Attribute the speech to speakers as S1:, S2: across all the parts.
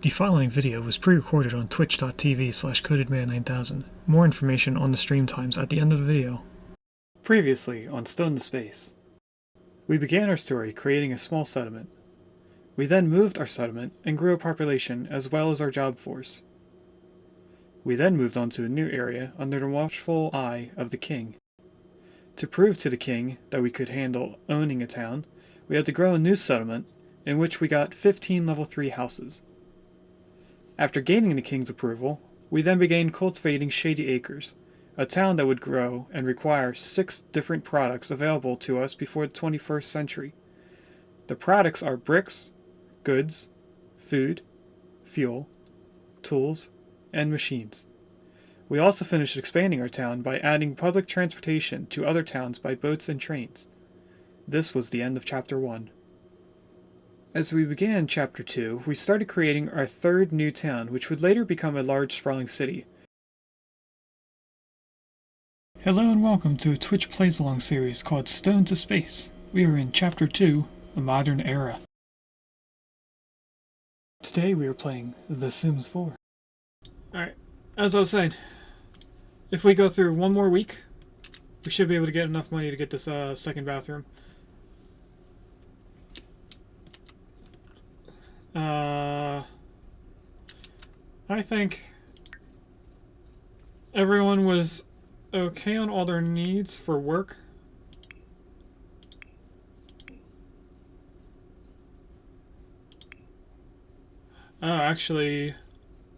S1: The following video was pre-recorded on twitch.tv/codedman9000. More information on the stream times at the end of the video. Previously on Stone to Space. We began our story creating a small settlement. We then moved our settlement and grew a population as well as our job force. We then moved on to a new area under the watchful eye of the king. To prove to the king that we could handle owning a town, we had to grow a new settlement in which we got 15 level 3 houses. After gaining the king's approval, we then began cultivating Shady Acres, a town that would grow and require 6 different products available to us before the 21st century. The products are bricks, goods, food, fuel, tools, and machines. We also finished expanding our town by adding public transportation to other towns by boats and trains. This was the end of Chapter 1. As we began Chapter 2, we started creating our third new town, which would later become a large sprawling city. Hello and welcome to a Twitch Plays Along series called Stone to Space. We are in Chapter 2, A Modern Era. Today we are playing The Sims 4. Alright, as I was saying, if we go through one more week, we should be able to get enough money to get this second bathroom. I think everyone was okay on all their needs for work. Actually,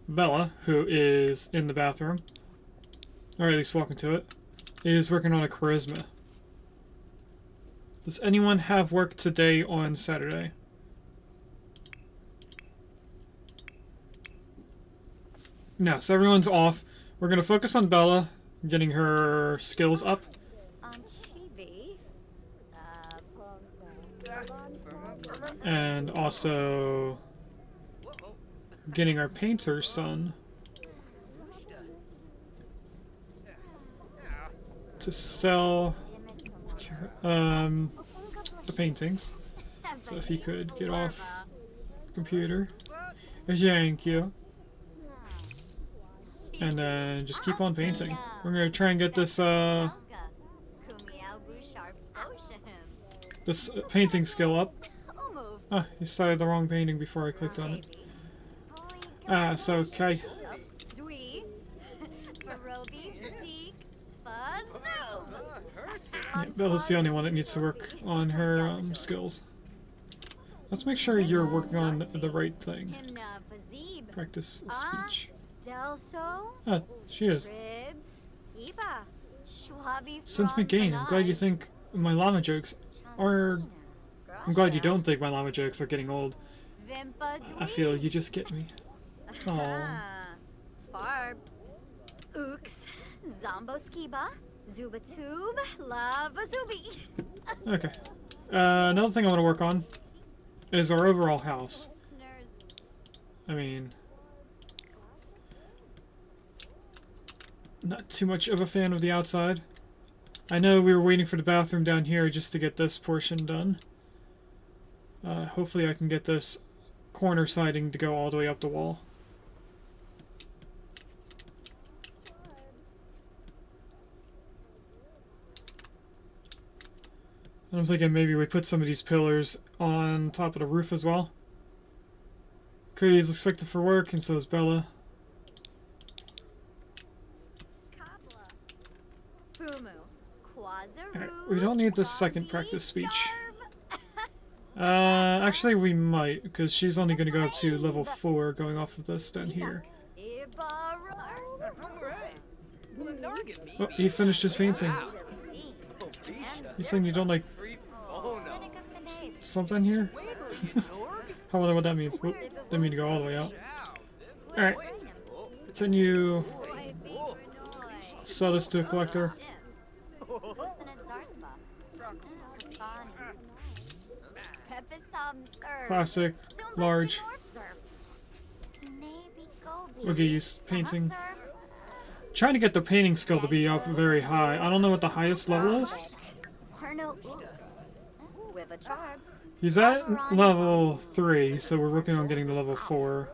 S1: Bella, who is in the bathroom, or at least walking to it, is working on a charisma. Does anyone have work today on Saturday? No, so everyone's off. We're going to focus on Bella, getting her skills up. And also getting our painter son to sell the paintings. So if he could get off the computer. Thank you. And then just keep on painting. We're gonna try and get this this painting skill up. Ah, you started the wrong painting before I clicked on it. So okay. Yeah, Bella's the only one that needs to work on her skills. Let's make sure you're working on the right thing. Practice speech. Ah, she is. Since McGain, I'm glad you think my llama jokes are... I'm glad you don't think my llama jokes are getting old. I feel you just get me. Aww. Okay. Another thing I want to work on is our overall house. I mean... not too much of a fan of the outside. I know we were waiting for the bathroom down here just to get this portion done. Hopefully I can get this corner siding to go all the way up the wall. And I'm thinking maybe we put some of these pillars on top of the roof as well. Cody is expected for work, and so is Bella. Right, we don't need this second practice speech. Actually we might, because she's only going to go up to level 4 going off of this down here. Oh, he finished his painting. You saying you don't like something here? I wonder what that means. Oop, didn't mean to go all the way out. Alright. Can you sell this to a collector? Classic, large. We'll get used painting. Trying to get the painting skill to be up very high. I don't know what the highest level is. He's at level 3, so we're working on getting to level 4.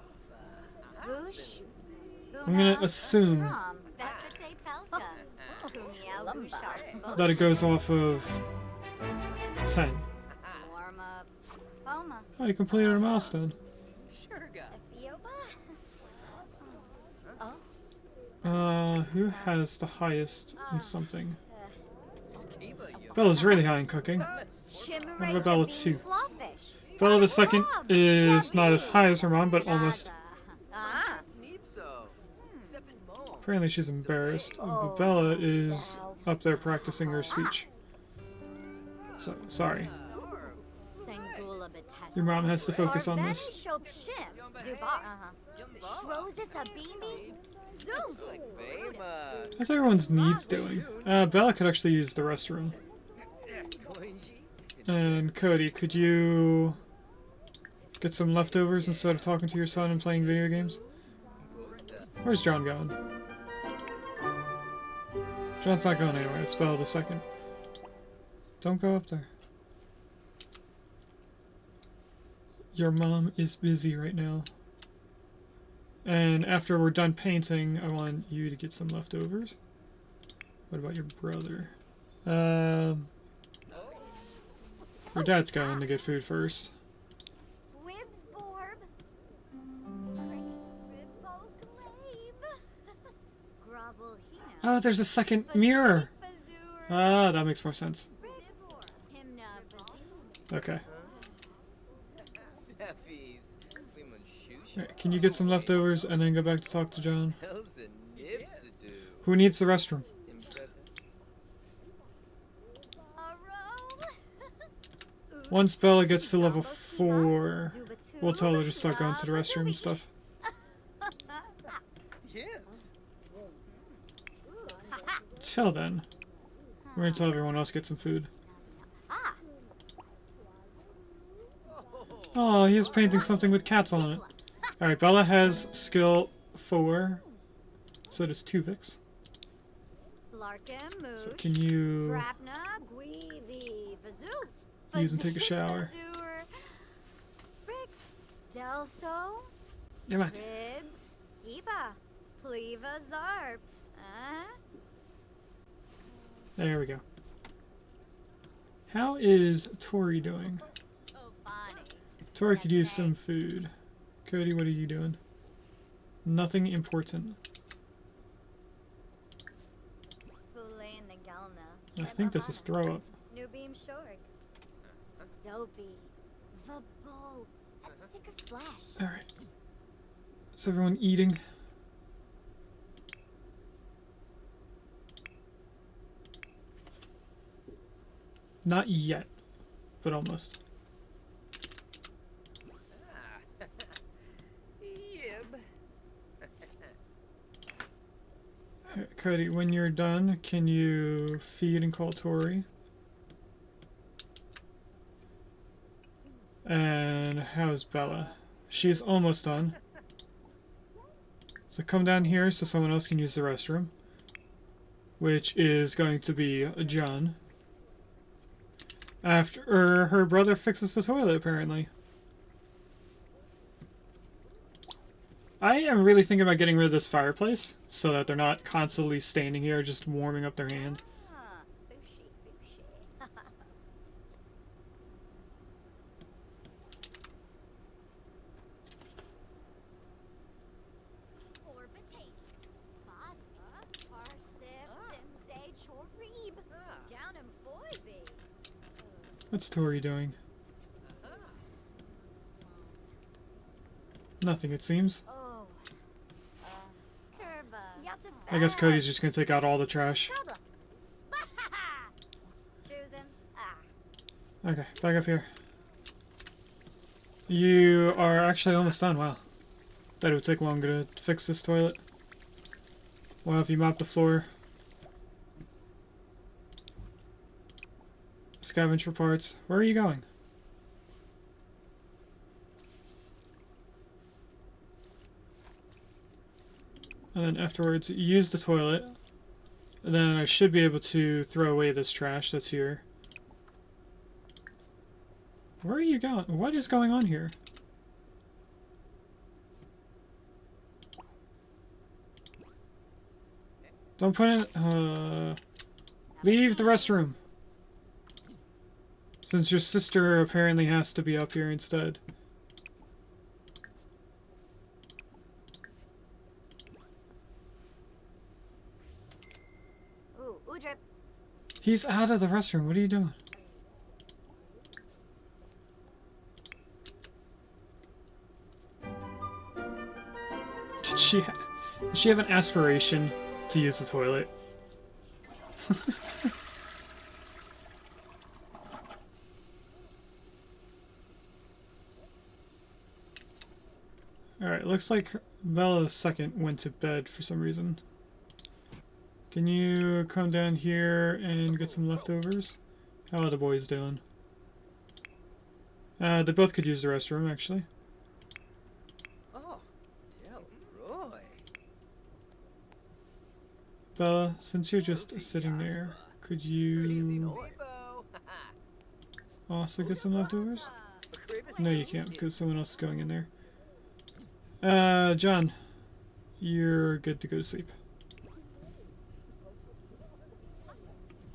S1: I'm gonna assume that it goes off of 10. Oh, you completed a milestone. Who has the highest in something? Bella's really high in cooking. What about Bella 2? Bella the second is not as high as her mom, but almost. Apparently she's embarrassed, but Bella is up there practicing her speech. So, sorry. Your mom has to focus on this. How's everyone's needs doing? Bella could actually use the restroom. And Cody, could you get some leftovers instead of talking to your son and playing video games? Where's John going? John's not going anywhere. It's Bella the second. Don't go up there. Your mom is busy right now. And after we're done painting, I want you to get some leftovers. What about your brother? Your dad's going to get food first. Oh, there's a second mirror! Ah, that makes more sense. Okay. Right, can you get some leftovers and then go back to talk to John? Who needs the restroom? Once Bella gets to level 4, we'll tell her to start going to the restroom and stuff. Till then, we're gonna tell everyone else to get some food. Oh, he is painting something with cats on it. Alright, Bella has skill 4. So does Tuvix. So can you use and take a shower? Come on. There we go. How is Tori doing? Tori could use some food. Cody, what are you doing? Nothing important. I think this is throw up. Alright. Is everyone eating? Not yet, but almost. Cody, when you're done, can you feed and call Tori? And how's Bella? She's almost done. So come down here so someone else can use the restroom. Which is going to be John. After her brother fixes the toilet, apparently. I am really thinking about getting rid of this fireplace so that they're not constantly standing here just warming up their hand. What's Tori doing? Nothing, it seems. I guess Cody's just gonna take out all the trash. Okay, back up here. You are actually almost done, wow. Thought it would take longer to fix this toilet. Well, have you mopped the floor? Scavenge for parts. Where are you going? And then afterwards, use the toilet. And then I should be able to throw away this trash that's here. Where are you going? What is going on here? Don't put in... leave the restroom. Since your sister apparently has to be up here instead.
S2: Ooh, drip.
S1: He's out of the restroom. What are you doing? Did she have an aspiration to use the toilet? Alright, looks like Bella II went to bed for some reason. Can you come down here and get some leftovers? How are the boys doing? They both could use the restroom, actually.
S3: Oh, Roy.
S1: Bella, since you're just sitting there, could you also get some leftovers? No, you can't, because someone else is going in there. John, you're good to go to sleep.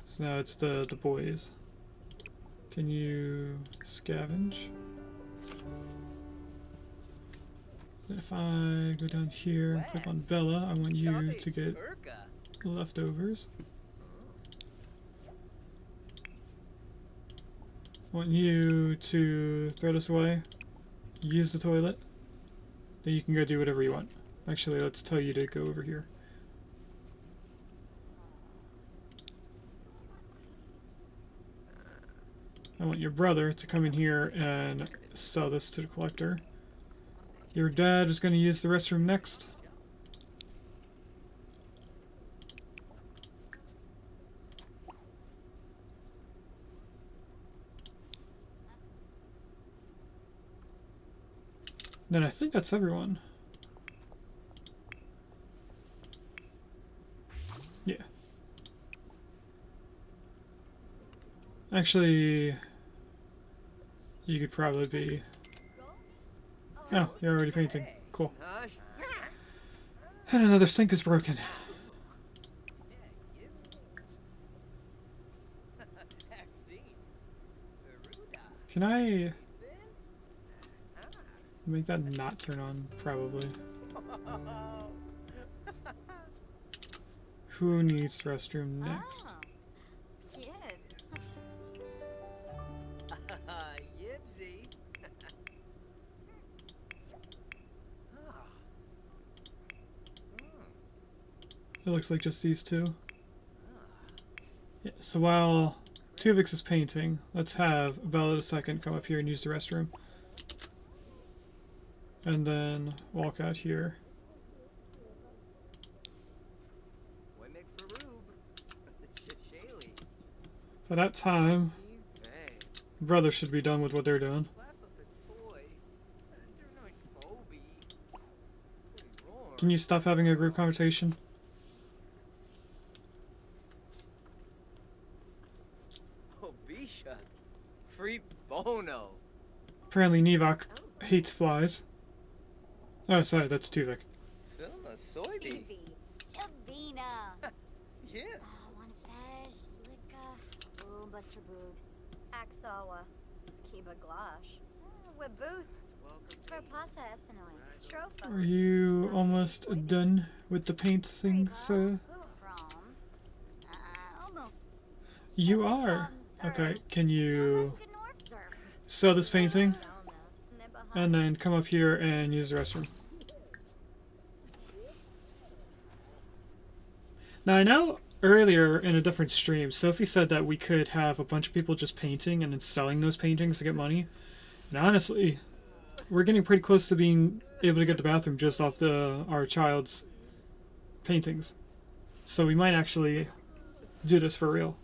S1: So now it's the boys. Can you scavenge? And if I go down here and click on Bella, I want you to get leftovers. I want you to throw this away, use the toilet, then you can go do whatever you want. Actually, let's tell you to go over here. I want your brother to come in here and sell this to the collector. Your dad is going to use the restroom next. Then I think that's everyone. Yeah. Actually, you could probably be... Oh, you're already painting. Cool. And another sink is broken. Can I make that not turn on? Probably. Who needs the restroom next?
S3: Yipsy.
S1: It looks like just these two. Yeah, so while Tuvix is painting, let's have Bella II come up here and use the restroom. And then walk out here. By that time, brother should be done with what they're doing. Can you stop having a group conversation?
S3: Free bono.
S1: Apparently Nivok hates flies. Oh, sorry, that's Tuvik.
S3: Filma soybean. Yes.
S2: Buster Bood. Axawa. Skiba Glash. Waboose. Verpasa Essenoi. Trofa.
S1: Are you almost done with the painting, sir?
S2: Almost.
S1: You are. Okay, can you sell this painting? And then come up here and use the restroom. Now I know earlier in a different stream, Sophie said that we could have a bunch of people just painting and then selling those paintings to get money. And honestly, we're getting pretty close to being able to get the bathroom just off our child's paintings. So we might actually do this for real.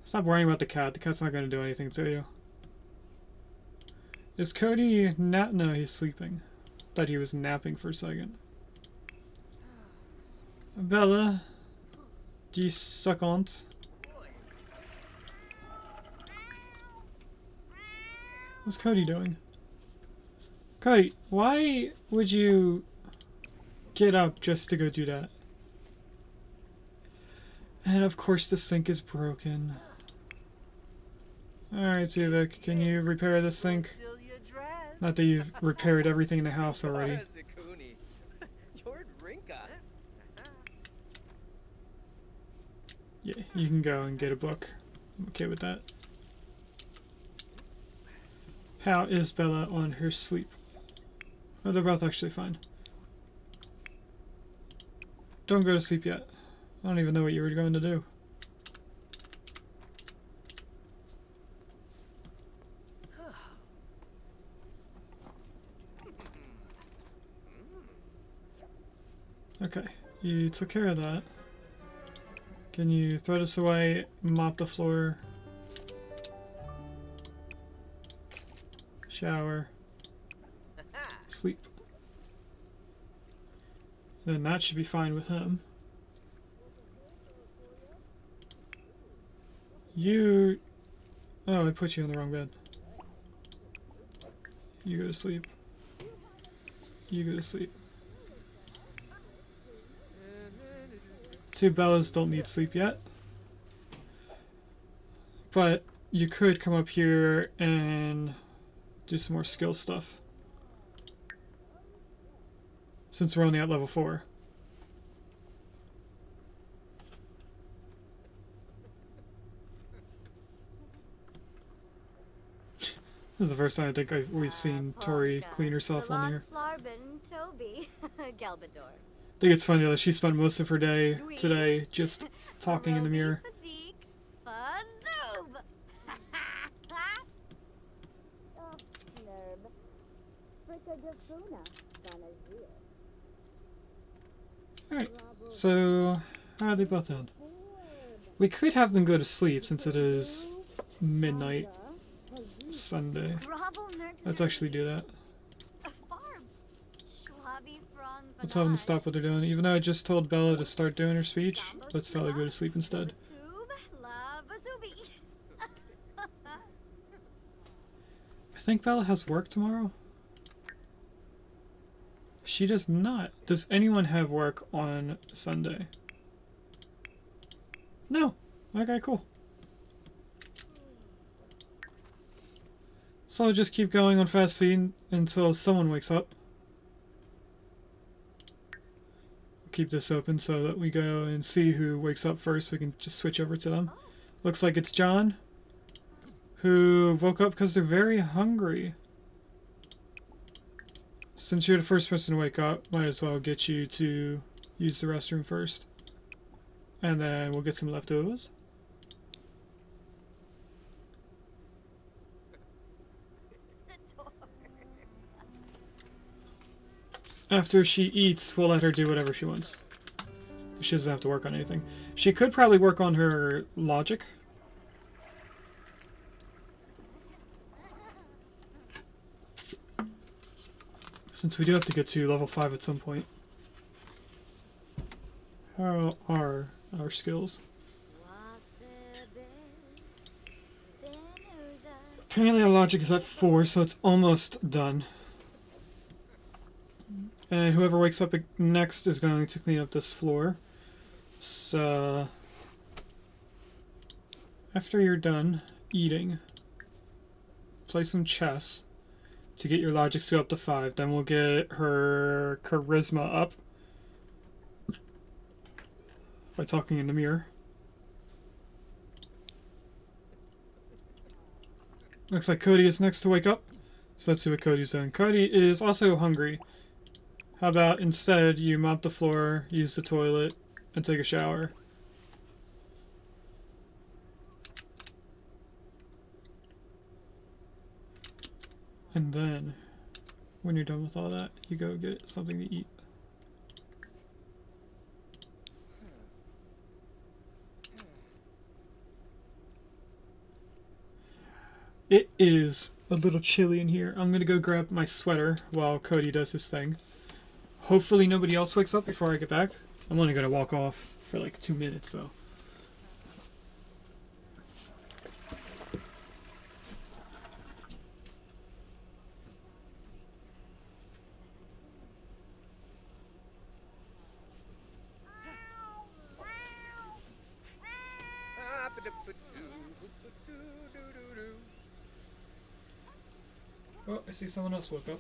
S1: Stop worrying about the cat. The cat's not going to do anything to you. Is Cody no, he's sleeping. Thought he was napping for a second. Bella, do you suck on? What's Cody doing? Cody, why would you get up just to go do that? And of course the sink is broken. Alright, Tuvik, can you repair this sink?
S3: Celia dress.
S1: Not that you've repaired everything in the house already.
S3: Zakuni. You're Rinka.
S1: Yeah, you can go and get a book. I'm okay with that. How is Bella on her sleep? Oh, they're both actually fine. Don't go to sleep yet. I don't even know what you were going to do. Okay, you took care of that. Can you throw this away, mop the floor, shower, sleep? Then that should be fine with him. You... Oh, I put you in the wrong bed. You go to sleep. You go to sleep. Two Bellas don't need sleep yet. But you could come up here and do some more skill stuff. Since we're only at level 4. This is the first time I think we've seen Tori clean herself on here.
S2: Toby. Galbador.
S1: I think it's funny that she spent most of her day today just talking in the mirror. Alright, so how are they both doing? We could have them go to sleep since it is midnight Sunday. Let's actually do that. Let's have them stop what they're doing. Even though I just told Bella to start doing her speech, let's tell her to go to sleep instead. I think Bella has work tomorrow. She does not. Does anyone have work on Sunday? No. Okay, cool. So I'll just keep going on fast feed until someone wakes up. Keep this open so that we go and see who wakes up first. We can just switch over to them. Looks like it's John, who woke up because they're very hungry. Since you're the first person to wake up, might as well get you to use the restroom first. And then we'll get some leftovers. After she eats, we'll let her do whatever she wants. She doesn't have to work on anything. She could probably work on her logic. Since we do have to get to level 5 at some point. How are our skills? Apparently our logic is at 4, so it's almost done. And whoever wakes up next is going to clean up this floor. So after you're done eating, play some chess to get your logic skill up to 5. Then we'll get her charisma up by talking in the mirror. Looks like Cody is next to wake up. So let's see what Cody's doing. Cody is also hungry. How about instead you mop the floor, use the toilet, and take a shower? And then, when you're done with all that, you go get something to eat. It is a little chilly in here. I'm gonna go grab my sweater while Cody does his thing. Hopefully nobody else wakes up before I get back. I'm only gonna walk off for like 2 minutes, so. see someone else woke up.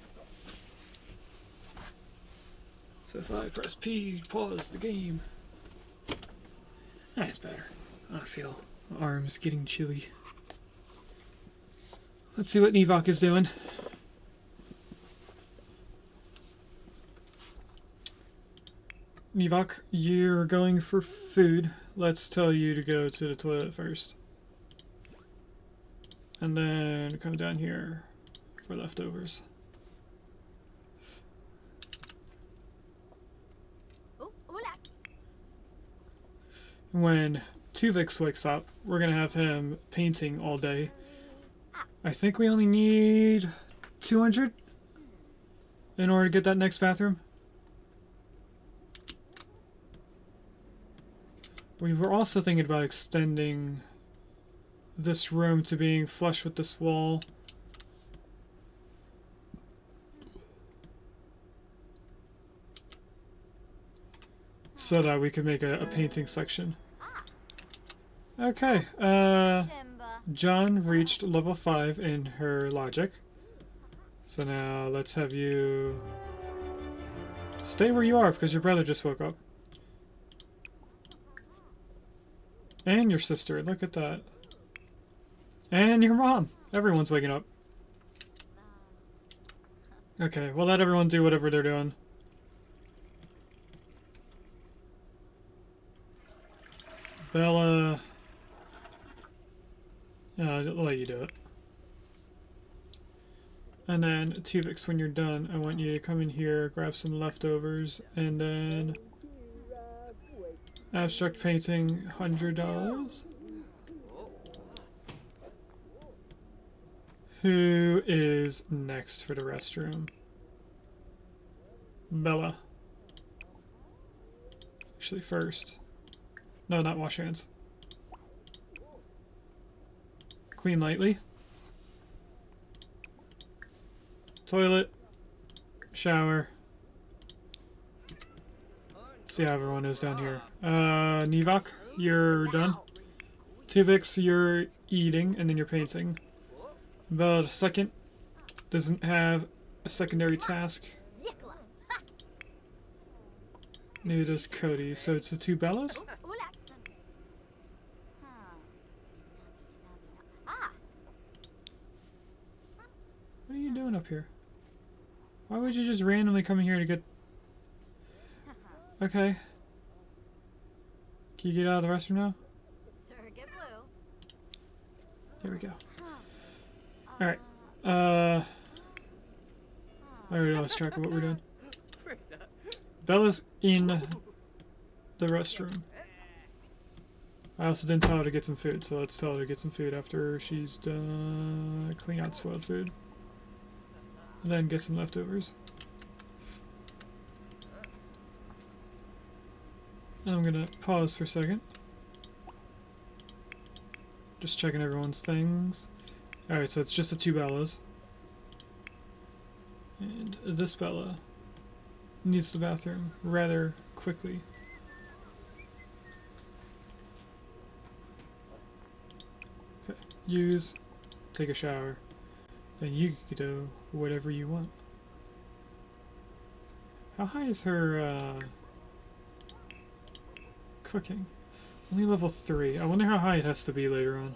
S1: So if I press P, pause the game. That's better. I feel my arms getting chilly. Let's see what Nevok is doing. Nevok, you're going for food. Let's tell you to go to the toilet first. And then come down here for leftovers. When Tuvix wakes up, we're gonna have him painting all day. I think we only need 200 in order to get that next bathroom. We were also thinking about extending this room to being flush with this wall. So that we could make a painting section. Okay, John reached level 5 in her logic. So now let's have you stay where you are because your brother just woke up. And your sister, look at that. And your mom. Everyone's waking up. Okay, we'll let everyone do whatever they're doing. Bella... I'll let you do it. And then, Tuvix, when you're done, I want you to come in here, grab some leftovers, and then... Abstract painting, $100. Who is next for the restroom? Bella. Actually, first. No, not wash hands. Clean lightly. Toilet. Shower. See how everyone is down here. Nevok, you're done. Tuvix, you're eating, and then you're painting. Bella, the second, doesn't have a secondary task. Neither does Cody, so it's the two Bellas? What are you doing up here? Why would you just randomly come in here to get... Okay. Can you get out of the restroom now? There we go. Alright. I already lost track of what we're doing. Bella's in the restroom. I also didn't tell her to get some food, so let's tell her to get some food after she's done clean out spoiled food. And then get some leftovers. And I'm gonna pause for a second. Just checking everyone's things. Alright, so it's just the two Bellas. And this Bella needs the bathroom rather quickly. Okay, use, take a shower, then you can do whatever you want. How high is her cooking? Only level 3. I wonder how high it has to be later on.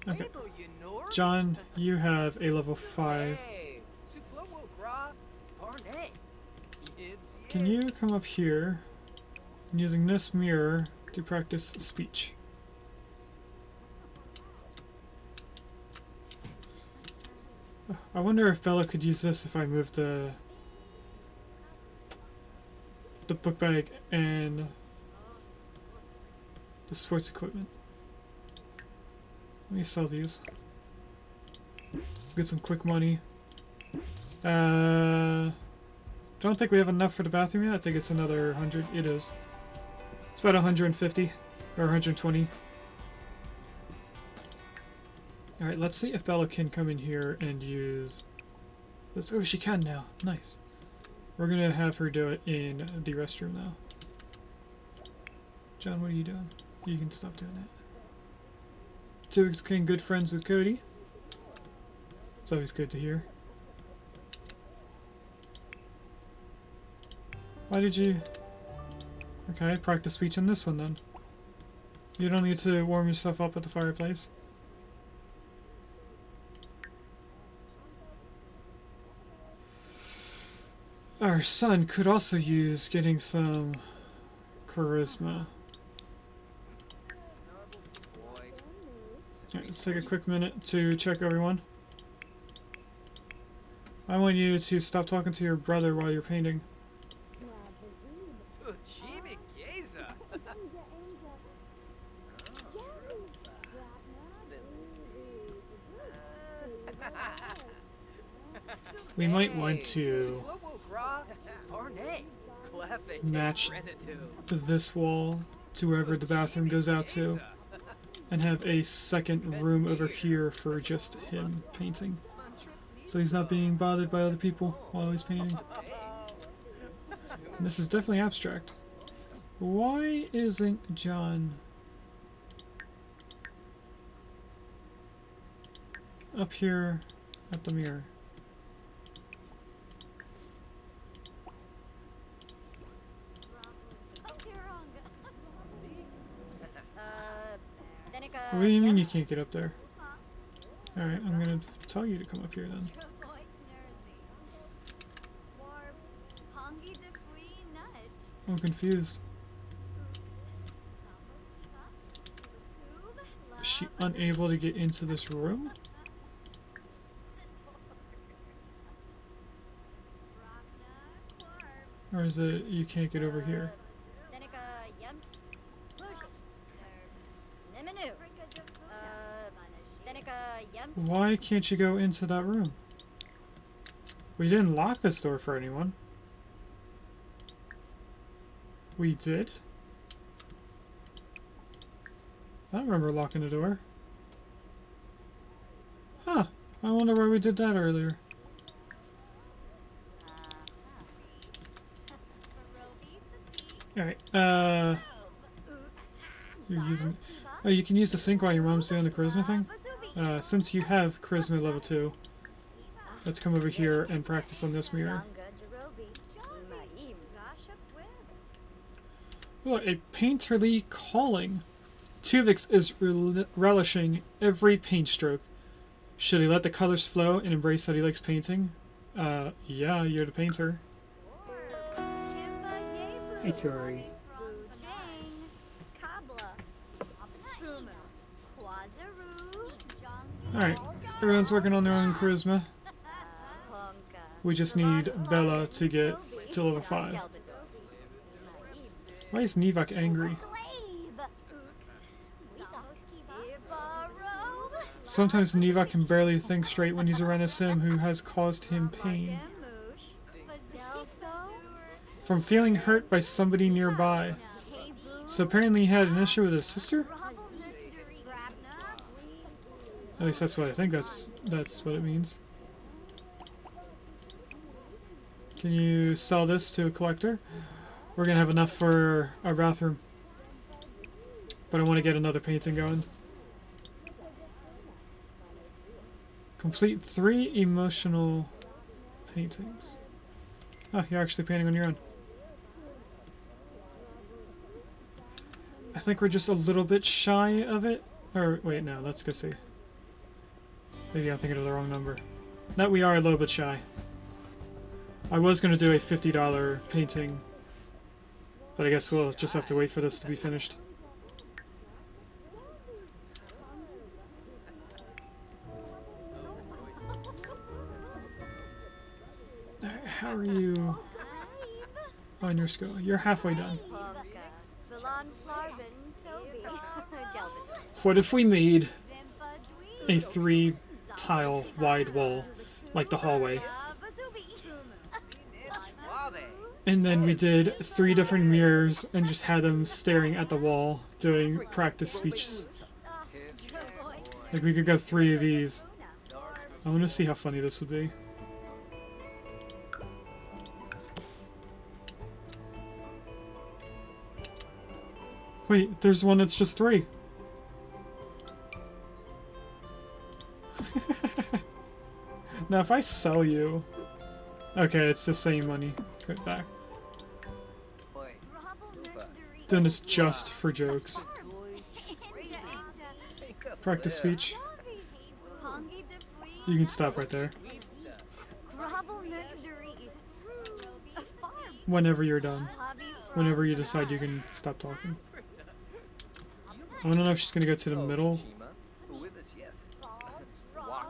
S1: Okay. John, you have a level 5. Can you come up here and using this mirror to practice speech? I wonder if Bella could use this if I move the book bag and the sports equipment. Let me sell these. Get some quick money. Don't think we have enough for the bathroom yet. I think it's another 100. It is. It's about 150 or 120. Alright, let's see if Bella can come in here and use this. Oh, she can now. Nice. We're gonna have her do it in the restroom now. John, what are you doing? You can stop doing that. Tuvix became good friends with Cody. It's always good to hear. Why did you... Okay, practice speech on this one then. You don't need to warm yourself up at the fireplace. Our son could also use getting some charisma. Alright, let's take a quick minute to check everyone. I want you to stop talking to your brother while you're painting. We might want to match this wall to wherever the bathroom goes out to, and have a second room over here for just him painting, so he's not being bothered by other people while he's painting. And this is definitely abstract. Why isn't John up here at the mirror? What do you mean you can't get up there? Alright, I'm gonna tell you to come up here then. I'm confused. Is she unable to get into this room? Or is it you can't get over here? Why can't you go into that room? We didn't lock this door for anyone. We did? I don't remember locking the door. Huh. I wonder why we did that earlier. Alright, you're using... Oh, you can use the sink while your mom's doing the charisma thing? Since you have charisma level 2, let's come over here and practice on this mirror. Oh, a painterly calling. Tuvix is relishing every paint stroke. Should he let the colors flow and embrace that he likes painting? Yeah, you're the painter. Hey, Tori. Alright, everyone's working on their own charisma. We just need Bella to get to level 5. Why is Nivak angry? Sometimes Nivak can barely think straight when he's around a sim who has caused him pain. From feeling hurt by somebody nearby. So apparently he had an issue with his sister? At least that's what I think that's what it means. Can you sell this to a collector? We're gonna have enough for our bathroom. But I want to get another painting going. Complete 3 emotional paintings. Oh, you're actually painting on your own. I think we're just a little bit shy of it. Or, wait, no, let's go see. Maybe I'm thinking of the wrong number. No, we are a little bit shy. I was going to do a $50 painting, but I guess we'll just have to wait for this to be finished. How are you on your scale? You're halfway done. What if we made a 3-tile wide wall, like the hallway? And then we did 3 different mirrors and just had them staring at the wall doing practice speeches. Like we could go 3 of these. I want to see how funny this would be. Wait, there's one that's just 3. Now if I sell you... Okay, it's the same money. Put it back.
S3: Oi,
S1: Then it's just for jokes. Practice speech. You can stop right there. Whenever you're done. Whenever you decide you can stop talking. I want to know if she's going to go to the middle.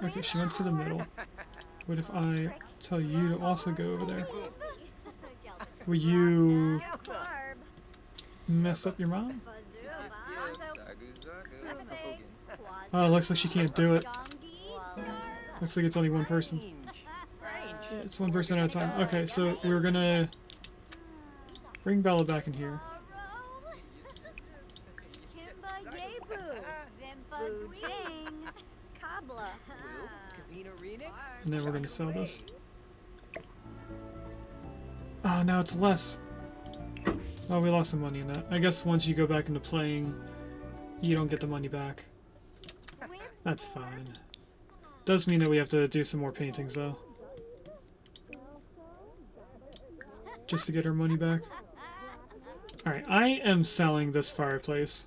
S1: Okay, she went to the middle. What if I tell you to also go over there? Will you mess up your mom? Oh, it looks like she can't do it. Looks like it's only one person. It's one person at a time. Okay, so we're gonna bring Bella back in here. And then we're gonna sell this. Oh, now it's less. Oh, we lost some money in that. I guess once you go back into playing, you don't get the money back. That's fine. Does mean that we have to do some more paintings, though. Just to get our money back. Alright, I am selling this fireplace.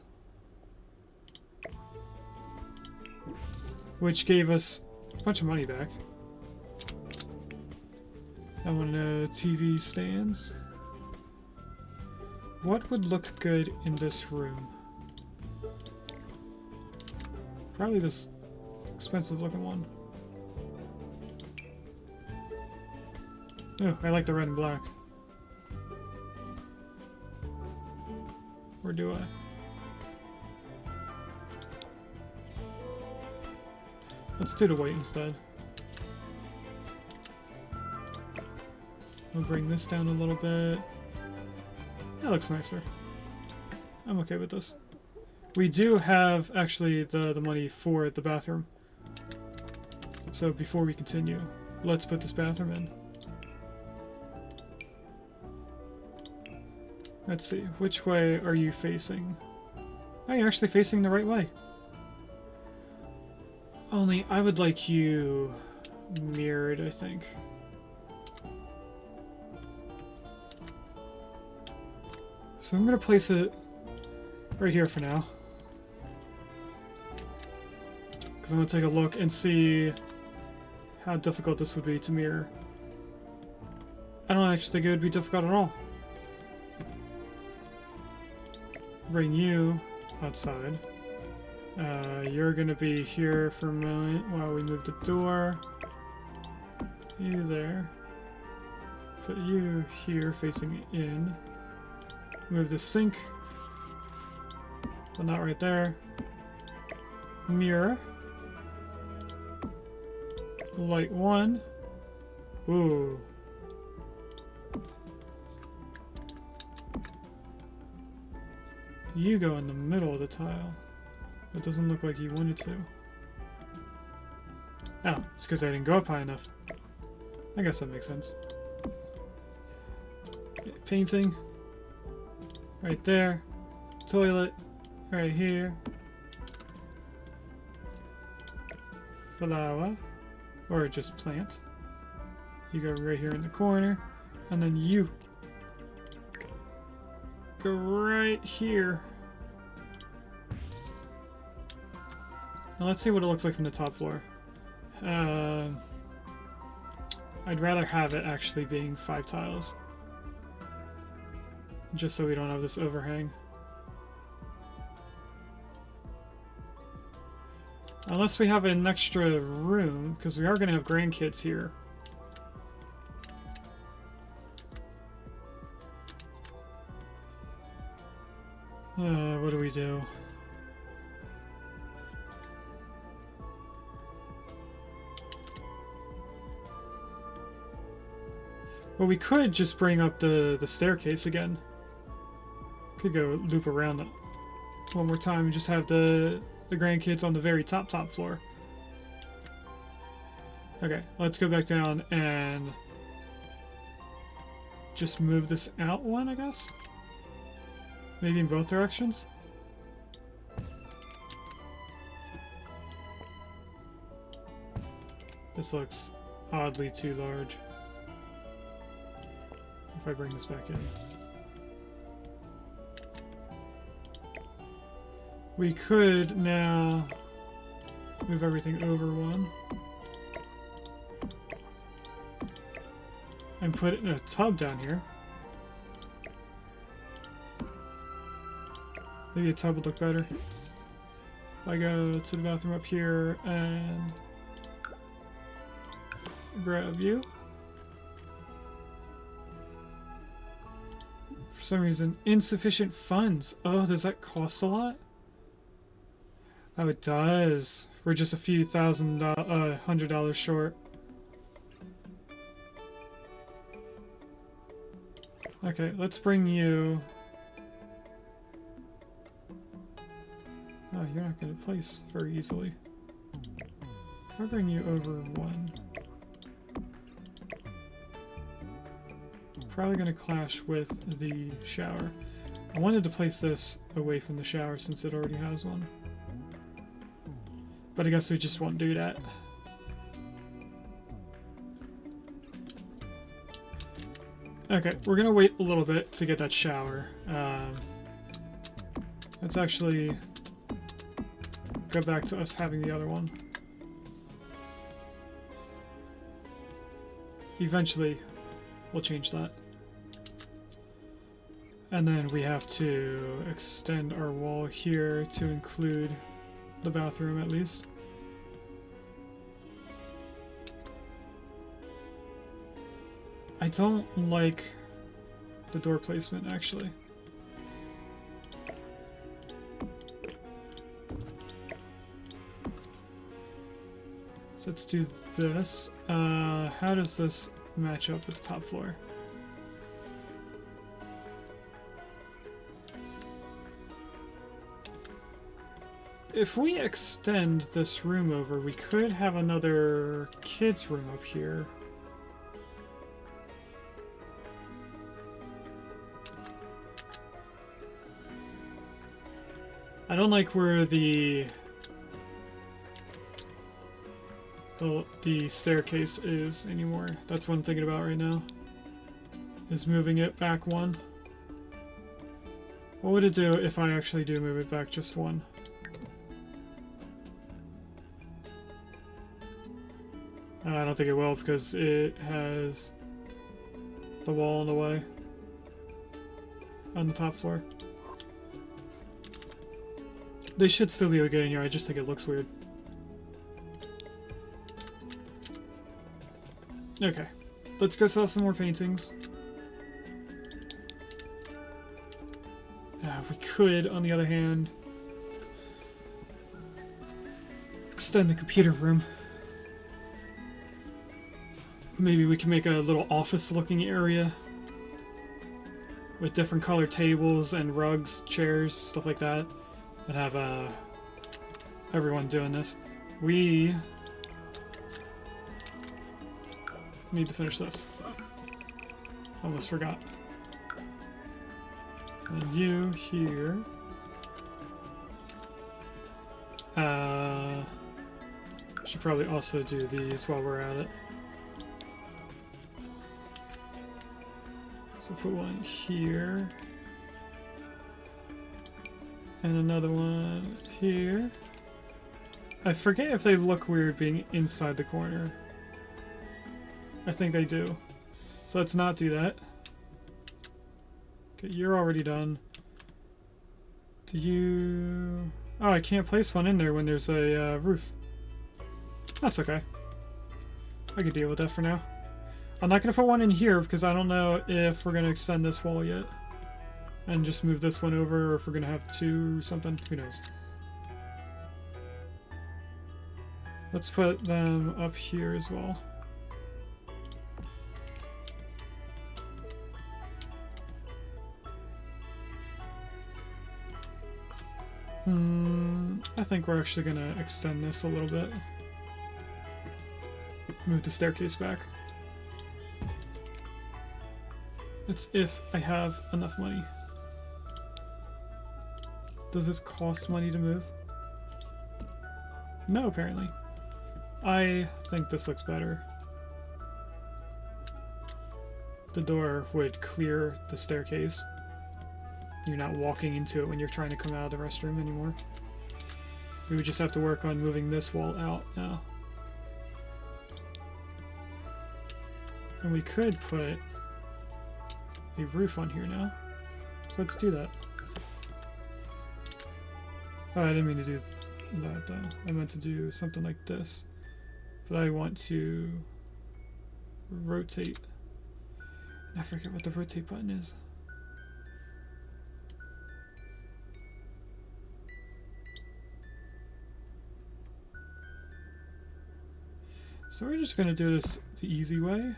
S1: Which gave us a bunch of money back. I want to know TV stands. What would look good in this room? Probably this expensive looking one. Oh, I like the red and black. Or do I? Let's do the white instead. We'll bring this down a little bit. That looks nicer. I'm okay with this. We do have, actually, the money for the bathroom. So before we continue, let's put this bathroom in. Let's see, which way are you facing? Oh, you're actually facing the right way. Only, I would like you mirrored, I think. So I'm going to place it right here for now. Because I'm going to take a look and see how difficult this would be to mirror. I don't actually think it would be difficult at all. Bring you outside. You're going to be here for a moment while we move the door. You there. Put you here facing in. Move the sink, but not right there. Mirror. Light 1. Ooh. You go in the middle of the tile. It doesn't look like you wanted to. Oh, it's because I didn't go up high enough. I guess that makes sense. Painting. Right there. Toilet. Right here. Flower. Or just plant. You go right here in the corner. And then you go right here. Now let's see what it looks like from the top floor. I'd rather have it actually being 5 tiles. Just so we don't have this overhang. Unless we have an extra room, because we are going to have grandkids here. What do we do? Well, we could just bring up the staircase again. Could go loop around it one more time and just have the grandkids on the very top floor. Okay, let's go back down and just move this out one, I guess? Maybe in both directions? This looks oddly too large. If I bring this back in. We could now move everything over one. And put it in a tub down here. Maybe a tub would look better. If I go to the bathroom up here and grab you. For some reason, insufficient funds. Oh, does that cost a lot? Oh, it does. We're just a few $100 short. Okay, let's bring you. Oh, you're not going to place very easily. I'll bring you over one. Probably going to clash with the shower. I wanted to place this away from the shower since it already has one. But I guess we just won't do that. Okay, we're going to wait a little bit to get that shower. Let's actually go back to us having the other one. Eventually, we'll change that. And then we have to extend our wall here to include the bathroom at least. I don't like the door placement actually. So let's do this. How does this match up with the top floor? If we extend this room over, we could have another kids' room up here. I don't like where the staircase is anymore. That's what I'm thinking about right now. Is moving it back one. What would it do if I actually do move it back just one? I don't think it will because it has the wall in the way on the top floor. They should still be able to get in here, I just think it looks weird. Okay, let's go sell some more paintings. We could, on the other hand, extend the computer room. Maybe we can make a little office-looking area with different colored tables and rugs, chairs, stuff like that, and have everyone doing this. We need to finish this. Almost forgot. And you here. Should probably also do these while we're at it. So put one here. And another one here. I forget if they look weird being inside the corner. I think they do. So let's not do that. Okay, you're already done. Do you... Oh, I can't place one in there when there's a roof. That's okay. I can deal with that for now. I'm not going to put one in here because I don't know if we're going to extend this wall yet. And just move this one over, or if we're going to have two or something. Who knows? Let's put them up here as well. I think we're actually going to extend this a little bit. Move the staircase back. It's if I have enough money. Does this cost money to move? No, apparently. I think this looks better. The door would clear the staircase. You're not walking into it when you're trying to come out of the restroom anymore. We would just have to work on moving this wall out now. And we could put a roof on here now. So let's do that. Oh, I didn't mean to do that though. I meant to do something like this. But I want to rotate. I forget what the rotate button is. So we're just gonna do this the easy way.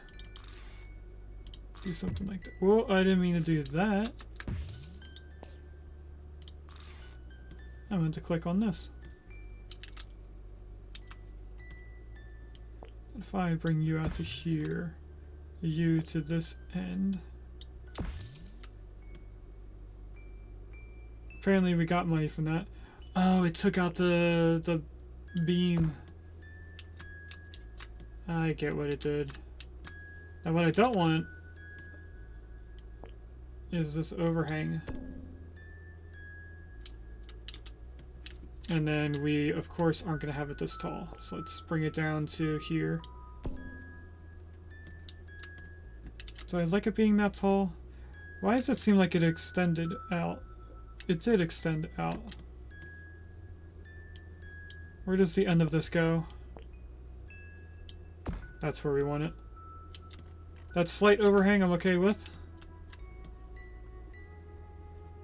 S1: Do something like that. Whoa, I didn't mean to do that. I meant to click on this. If I bring you out to here, you to this end. Apparently we got money from that. Oh, it took out the beam. I get what it did. Now what I don't want is this overhang. And then we, of course, aren't going to have it this tall. So let's bring it down to here. Do I like it being that tall? Why does it seem like it extended out? It did extend out. Where does the end of this go? That's where we want it. That slight overhang I'm okay with.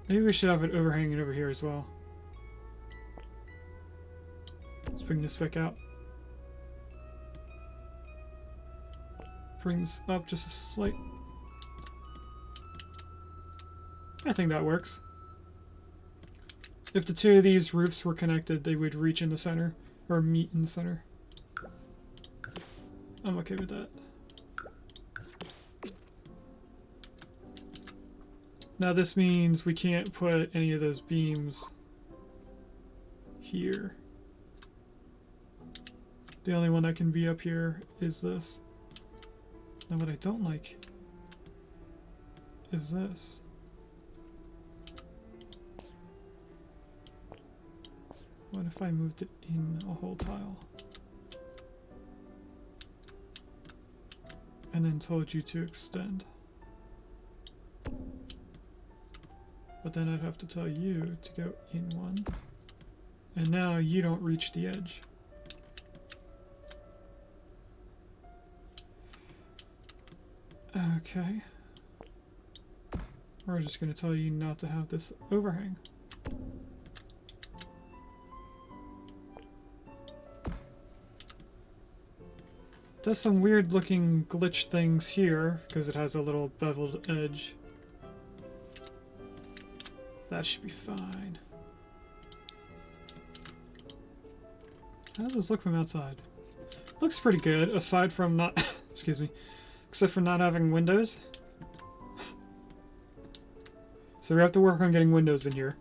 S1: Maybe we should have it overhanging over here as well. Let's bring this back out. Bring this up just a slight. I think that works. If the two of these roofs were connected, they would reach in the center, or meet in the center. I'm okay with that. Now this means we can't put any of those beams here. The only one that can be up here is this. Now what I don't like is this. What if I moved it in a whole tile? And then told you to extend. But then I'd have to tell you to go in one. And now you don't reach the edge. Okay. We're just going to tell you not to have this overhang. Does some weird looking glitch things here because it has a little beveled edge. That should be fine. How does this look from outside? Looks pretty good, aside from not excuse me, except for not having windows. So we have to work on getting windows in here.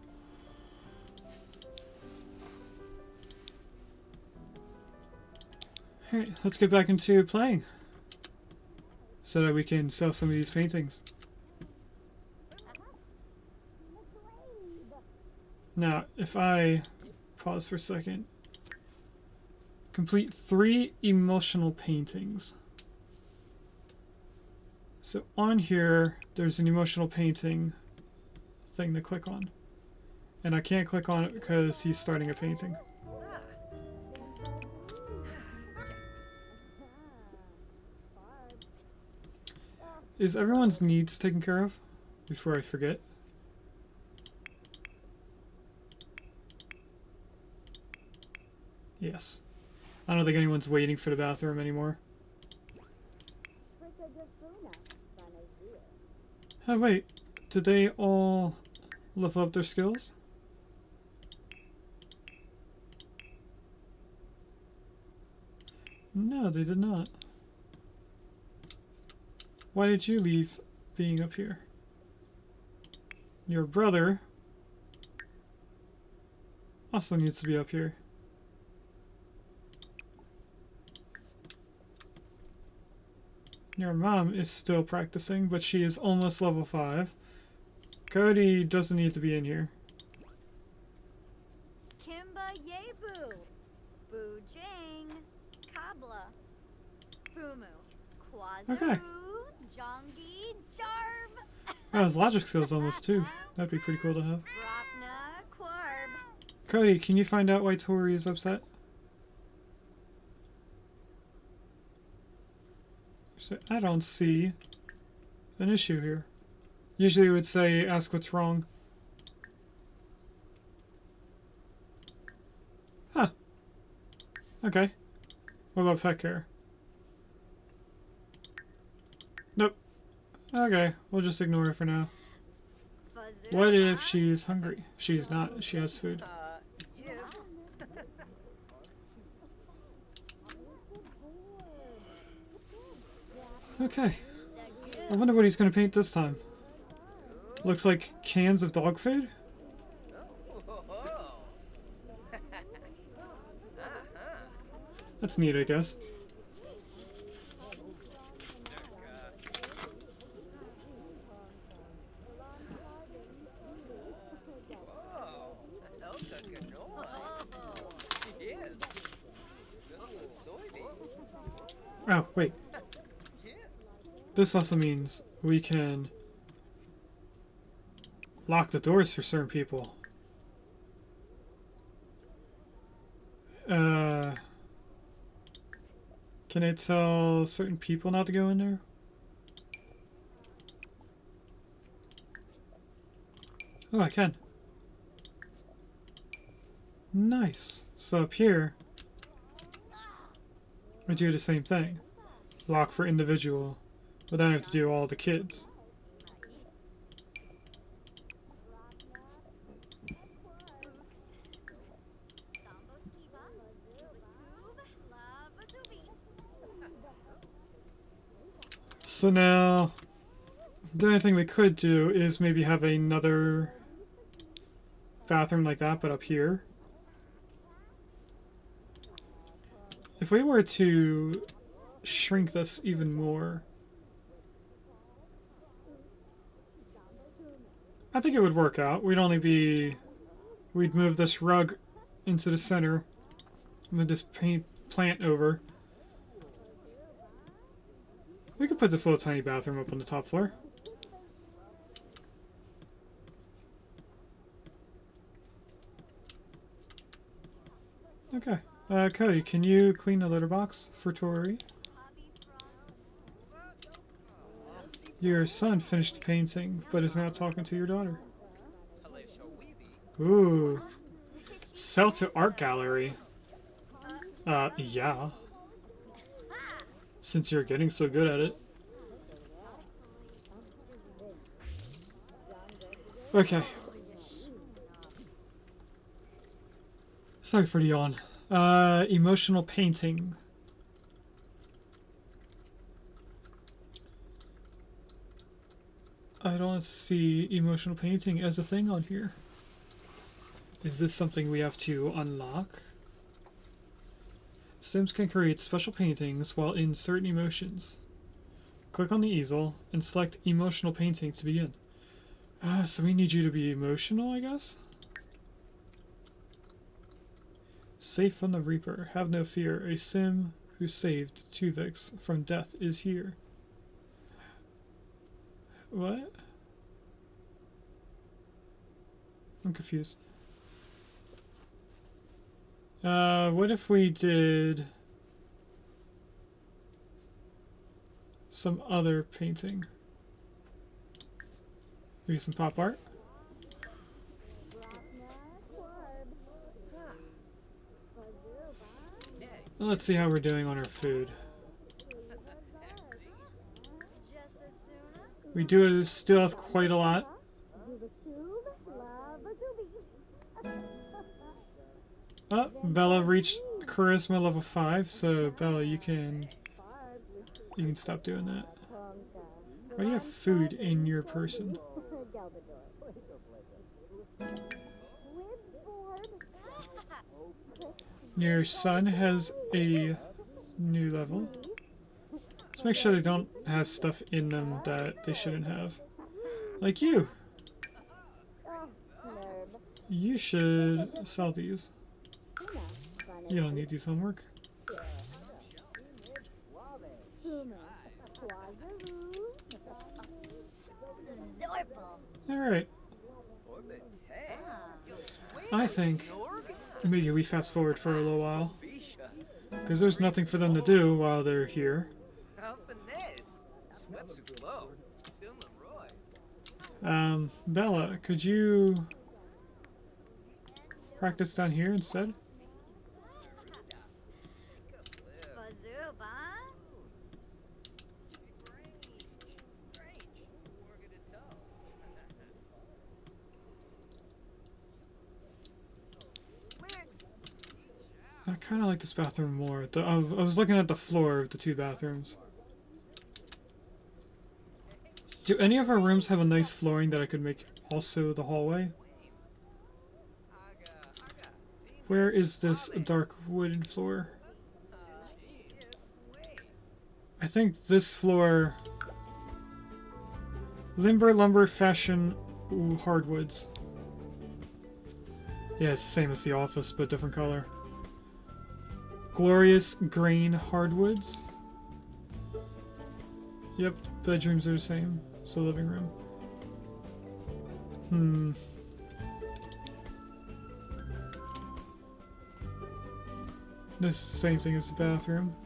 S1: Alright, let's get back into playing. So that we can sell some of these paintings. Now, if I pause for a second. Complete 3 emotional paintings. So on here, there's an emotional painting thing to click on. And I can't click on it because he's starting a painting. Is everyone's needs taken care of? Before I forget. Yes. I don't think anyone's waiting for the bathroom anymore. Oh wait, did they all level up their skills? No, they did not. Why did you leave being up here? Your brother also needs to be up here. Your mom is still practicing, but she is almost level 5. Cody doesn't need to be in here.
S2: Kimba Yebu. Bujang. Kabla. Fumu. Kwazu.
S1: Okay.
S2: Jongi Jarb.
S1: Oh, his logic skills almost too. That'd be pretty cool to have.
S2: Rapna Quarb.
S1: Cody, can you find out why Tori is upset? So I don't see an issue here. Usually it would say, ask what's wrong. Huh. Okay. What about pet care? Nope. Okay, we'll just ignore it for now. What if she's hungry? She's not. She has food.
S3: Yes.
S1: Okay. I wonder what he's going to paint this time. Looks like cans of dog food? That's neat, I guess. Oh, wait. This also means we can lock the doors for certain people. Can I tell certain people not to go in there? Oh, I can. Nice. So up here, I do the same thing. Lock for individual. But then I have to do all the kids. So now, the only thing we could do is maybe have another bathroom like that, but up here. If we were to shrink this even more, I think it would work out. We'd move this rug into the center, move this plant over. We could put this little tiny bathroom up on the top floor. Okay. Cody, can you clean the litter box for Tori? Your son finished the painting, but is now talking to your daughter. Ooh. Sell to art gallery. Yeah. Since you're getting so good at it. Okay. Sorry for the yawn. Emotional painting. I don't see emotional painting as a thing on here. Is this something we have to unlock? Sims can create special paintings while in certain emotions. Click on the easel and select emotional painting to begin. So we need you to be emotional, I guess? Safe from the Reaper. Have no fear. A Sim who saved Tuvix from death is here. What? I'm confused. What if we did some other painting? Maybe some pop art? Let's see how we're doing on our food. We do still have quite a lot. Oh, Bella reached charisma level 5, so Bella, you can stop doing that. Why do you have food in your person? Your son has a new level. Let's make sure they don't have stuff in them that they shouldn't have. Like you. You should sell these. You don't need these homework. Alright. I think maybe we fast forward for a little while. Because there's nothing for them to do while they're here. Bella, could you practice down here instead? I kind of like this bathroom more. I was looking at the floor of the two bathrooms. Do any of our rooms have a nice flooring that I could make also the hallway? Where is this dark wooden floor? I think this floor... Lumber, fashion, hardwoods. Yeah, it's the same as the office, but different color. Glorious grain hardwoods. Yep, bedrooms are the same. It's the living room. This is the same thing as the bathroom.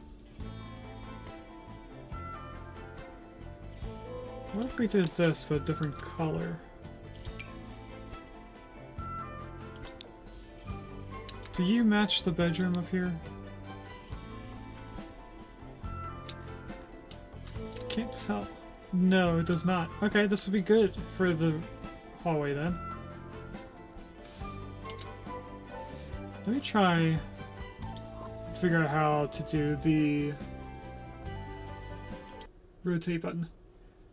S1: What if we did this but different color? Do you match the bedroom up here? Can't tell. No, it does not. Okay, this would be good for the hallway then. Let me try to figure out how to do the rotate button.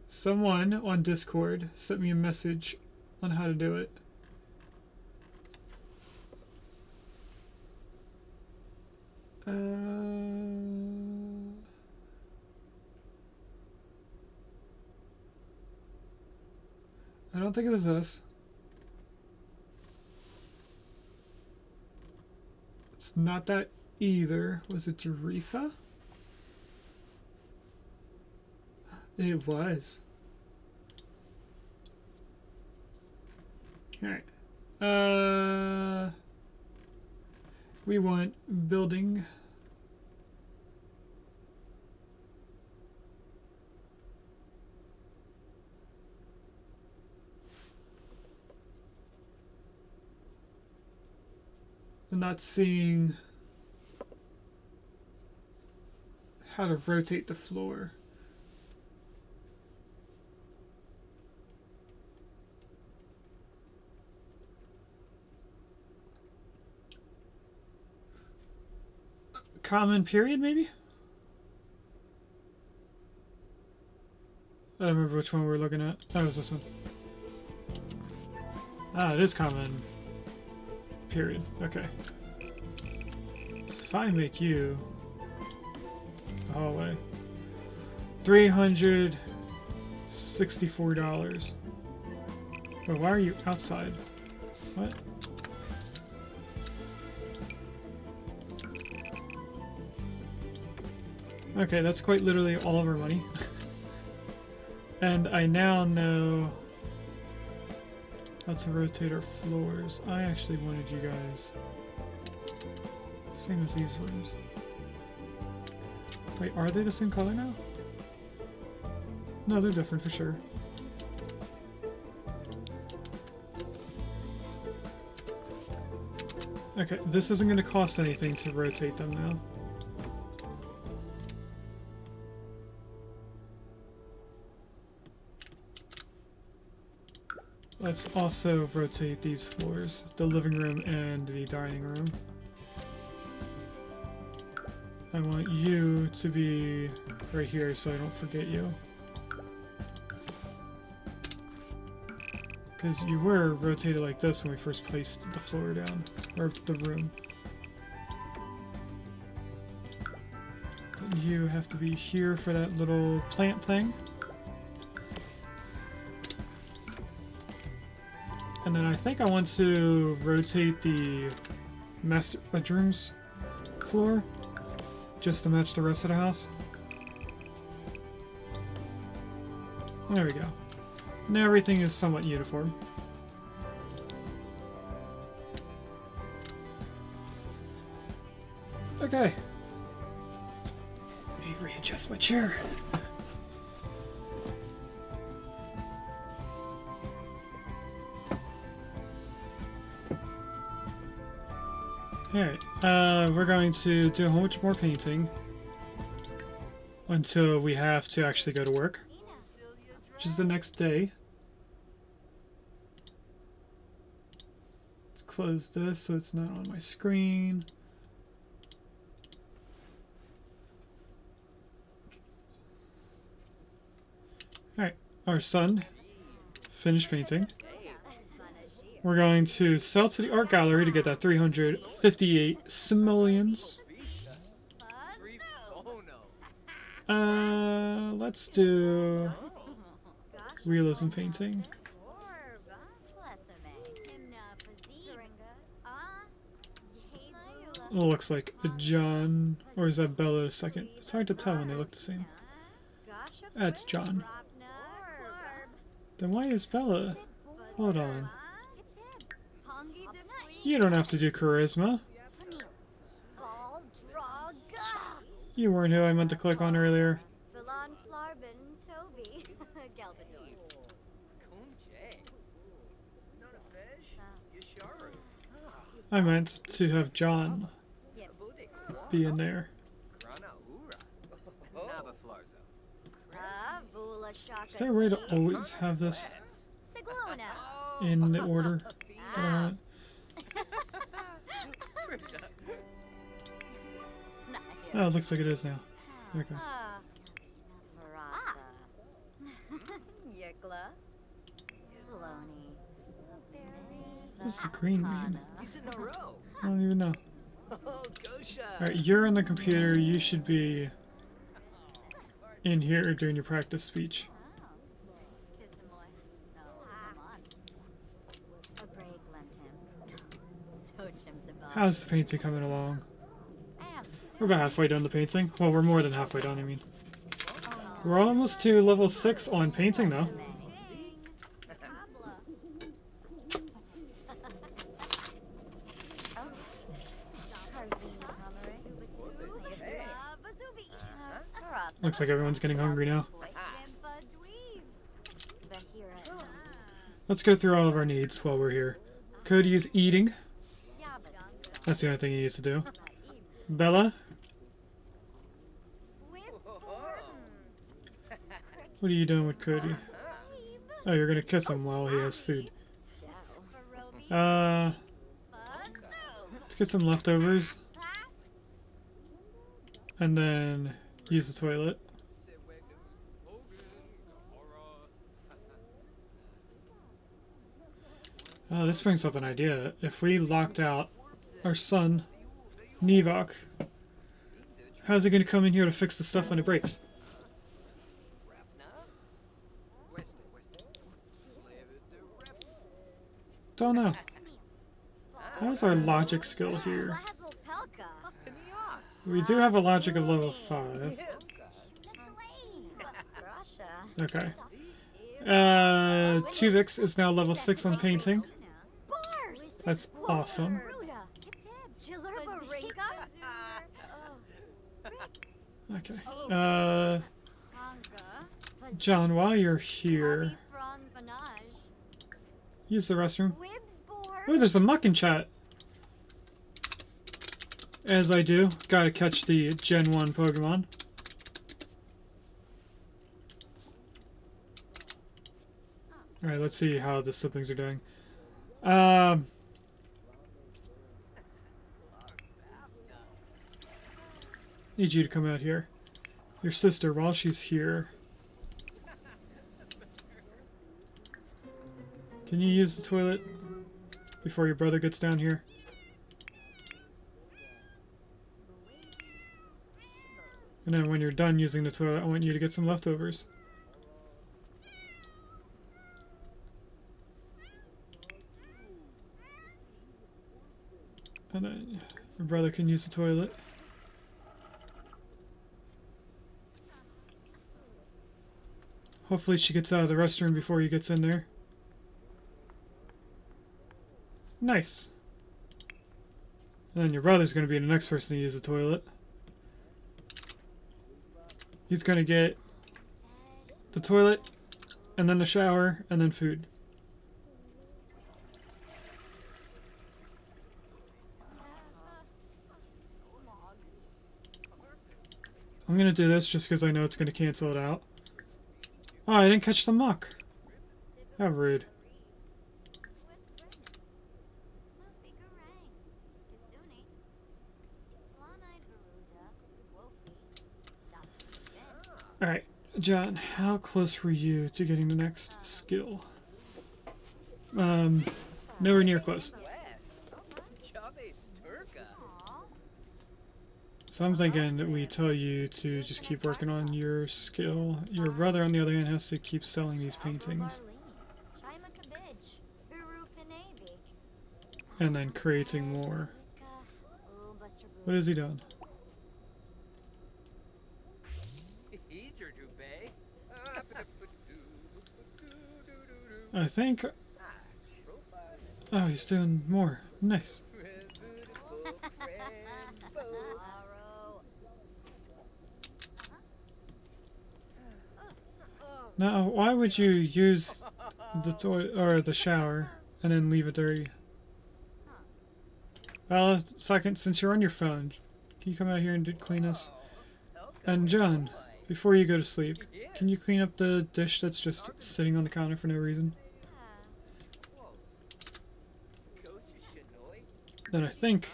S1: Someone on Discord sent me a message on how to do it. I don't think it was this. It's not that either. Was it Jarifa? It was. Alright. We want building. I'm not seeing how to rotate the floor. Common period, maybe? I don't remember which one we were looking at. Oh, it was this one. Ah, it is common period. Okay. So if I make you a hallway, $364. But why are you outside? What? Okay, that's quite literally all of our money. And I now know how to rotate our floors. I actually wanted you guys same as these rooms. Wait, are they the same color now? No, they're different for sure. Okay, this isn't going to cost anything to rotate them now. Let's also rotate these floors, the living room and the dining room. I want you to be right here so I don't forget you. Because you were rotated like this when we first placed the floor down, or the room. You have to be here for that little plant thing. And then I think I want to rotate the master bedrooms floor just to match the rest of the house. There we go. Now everything is somewhat uniform. Okay. Let me readjust my chair. Alright, we're going to do a whole bunch more painting until we have to actually go to work, which is the next day. Let's close this so it's not on my screen. Alright, our son finished painting. We're going to sell to the art gallery to get that 358 simoleons. Let's do realism painting. It looks like a John, or is that Bella II? It's hard to tell when they look the same. That's John. Then why is Bella? Hold on. You don't have to do charisma. You weren't who I meant to click on earlier. I meant to have John be in there. Is there a way to always have this in the order? Oh, it looks like it is now. Okay. This is a green mean. I don't even know. Alright, you're on the computer. You should be in here doing your practice speech. How's the painting coming along? We're about halfway done the painting. Well, we're more than halfway done, I mean. We're almost to level 6 on painting, though. Looks like everyone's getting hungry now. Let's go through all of our needs while we're here. Cody is eating. That's the only thing he needs to do. Bella? What are you doing with Cody? Oh, you're gonna kiss him while he has food. Let's get some leftovers. And then use the toilet. This brings up an idea. If we locked out our son, Nevok, how's he gonna come in here to fix the stuff when it breaks? Don't know. How's our logic skill here? We do have a logic of level 5. Okay. Tuvix is now level 6 on painting. That's awesome. Okay. John, while you're here, use the restroom. Oh, there's a muck in chat. As I do, gotta catch the Gen 1 Pokemon. Alright, let's see how the siblings are doing. Need you to come out here. Your sister, while she's here. Can you use the toilet before your brother gets down here? And then when you're done using the toilet, I want you to get some leftovers. And then your brother can use the toilet. Hopefully she gets out of the restroom before he gets in there. Nice. And then your brother's going to be the next person to use the toilet. He's going to get the toilet, and then the shower, and then food. I'm going to do this just because I know it's going to cancel it out. Oh, I didn't catch the muck. How rude. Alright, John, how close were you to getting the next skill? Nowhere near close. So I'm thinking that we tell you to just keep working on your skill. Your brother, on the other hand, has to keep selling these paintings. And then creating more. What has he done? I think... Oh, he's doing more. Nice. Now, why would you use the toilet or the shower and then leave it dirty? Well, second, since you're on your phone, can you come out here and clean this? And John, before you go to sleep, can you clean up the dish that's just sitting on the counter for no reason? Then I think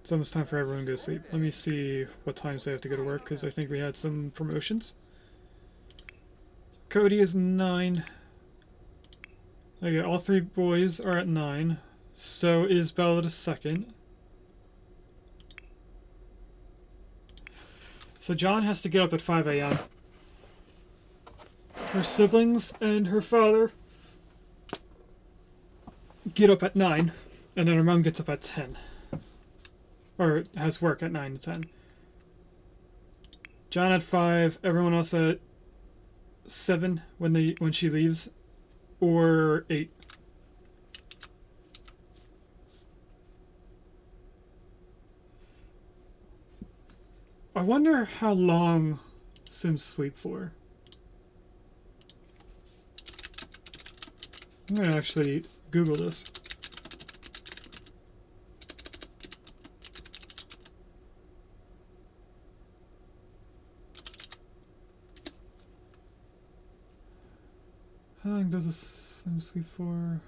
S1: it's almost time for everyone to go to sleep. Let me see what times they have to go to work, because I think we had some promotions. Cody is 9. Okay, all 3 boys are at 9. So is Bella the second. So John has to get up at 5 a.m. Her siblings and her father get up at 9. And then her mom gets up at 10. Or has work at 9 to 10. John at 5, everyone else at 7 when she leaves, or 8. I wonder how long Sims sleep for. I'm gonna actually Google this. How long does a Sim sleep for?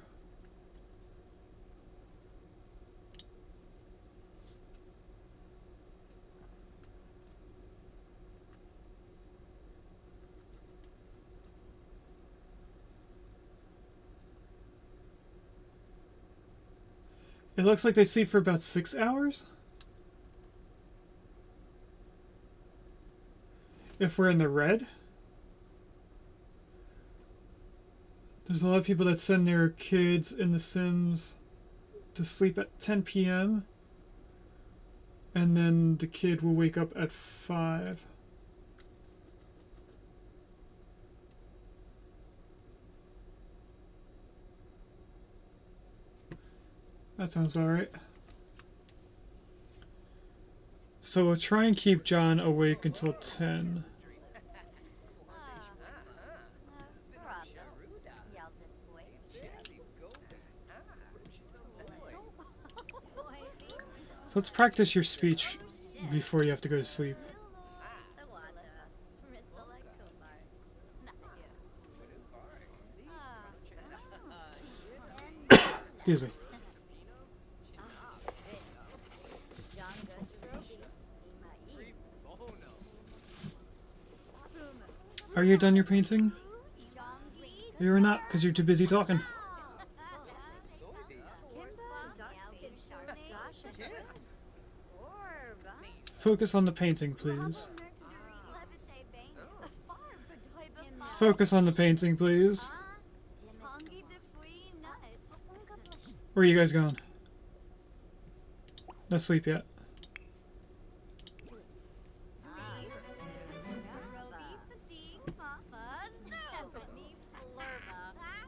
S1: It looks like they sleep for about 6 hours. If we're in the red. There's a lot of people that send their kids in The Sims to sleep at 10 p.m. and then the kid will wake up at 5. That sounds about right. So we'll try and keep John awake until 10. So let's practice your speech before you have to go to sleep. Excuse me. Are you done your painting? You're not, because you're too busy talking. Focus on the painting, please.
S2: Levite bang. Farm for Doiba.
S1: Focus on the painting, please.
S2: Hongi de Fui Nudge.
S1: Where are you guys going? No sleep yet.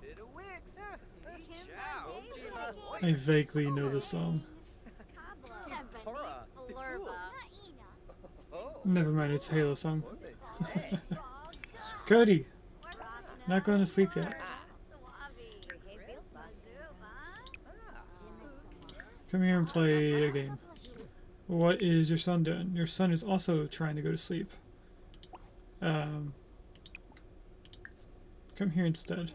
S3: Bit of Wix.
S1: I vaguely know this song. Never mind, it's a Halo song. Cody, not going to sleep yet. Come here and play a game. What is your son doing? Your son is also trying to go to sleep. Come here instead.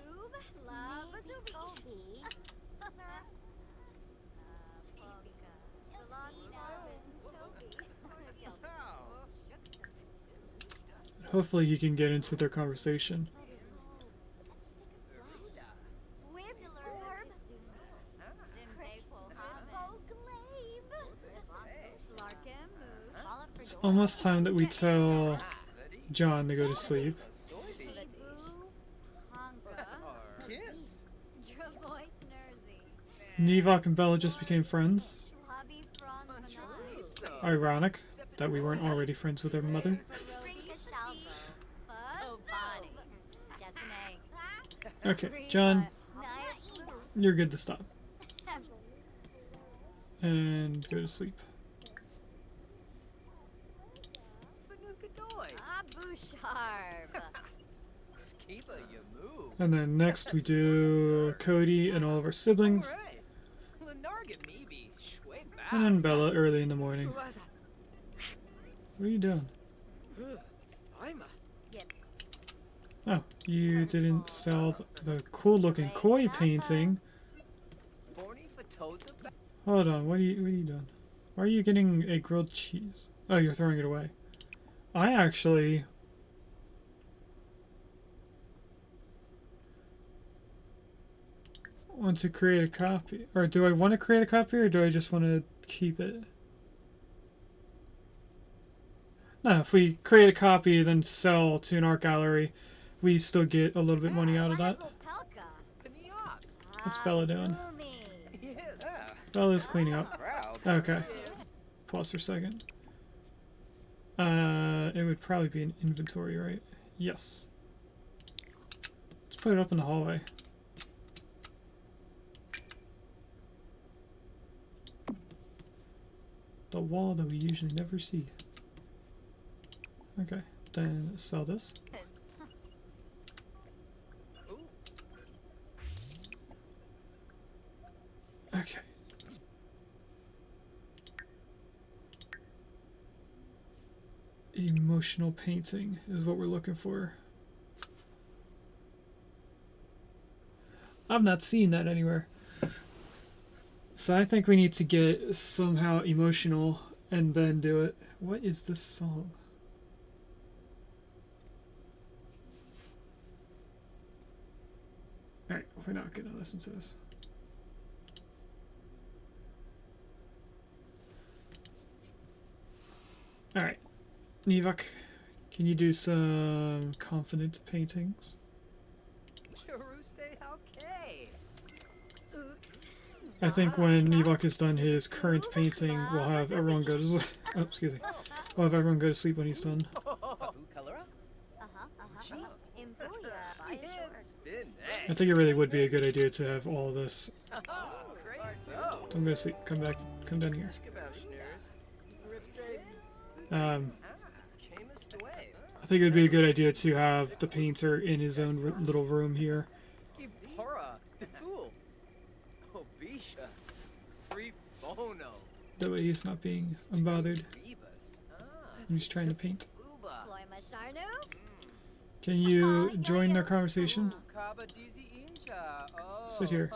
S1: Hopefully he can get into their conversation. It's almost time that we tell John to go to sleep. Nevok and Bella just became friends. Ironic that we weren't already friends with their mother. Okay, John, you're good to stop. And go to sleep. And then next we do Cody and all of our siblings. And then Bella early in the morning. What are you doing? Oh, you didn't sell the cool looking koi painting. Hold on, what are you doing? Why are you getting a grilled cheese? Oh, you're throwing it away. I actually want to create a copy. Or do I want to create a copy, or do I just want to keep it? No, if we create a copy then sell to an art gallery, we still get a little bit money out of that. What's Bella doing? Bella's cleaning up. Okay. Pause for a second. It would probably be an inventory, right? Yes. Let's put it up in the hallway. The wall that we usually never see. Okay, then sell this. Okay. Emotional painting is what we're looking for. I've not seen that anywhere. So I think we need to get somehow emotional and then do it. What is this song? Alright, we're not gonna listen to this. Alright, Nevok, can you do some confident paintings? I think when Nevok is done his current painting, we'll have everyone go to sleep. Oh, excuse me. We'll have everyone go to sleep when he's done. I think it really would be a good idea to have all this. Don't go to sleep. Come back. Come down here. I think it would be a good idea to have the painter in his own little room here. That way he's not being unbothered. He's trying to paint. Can you join their conversation? Sit here.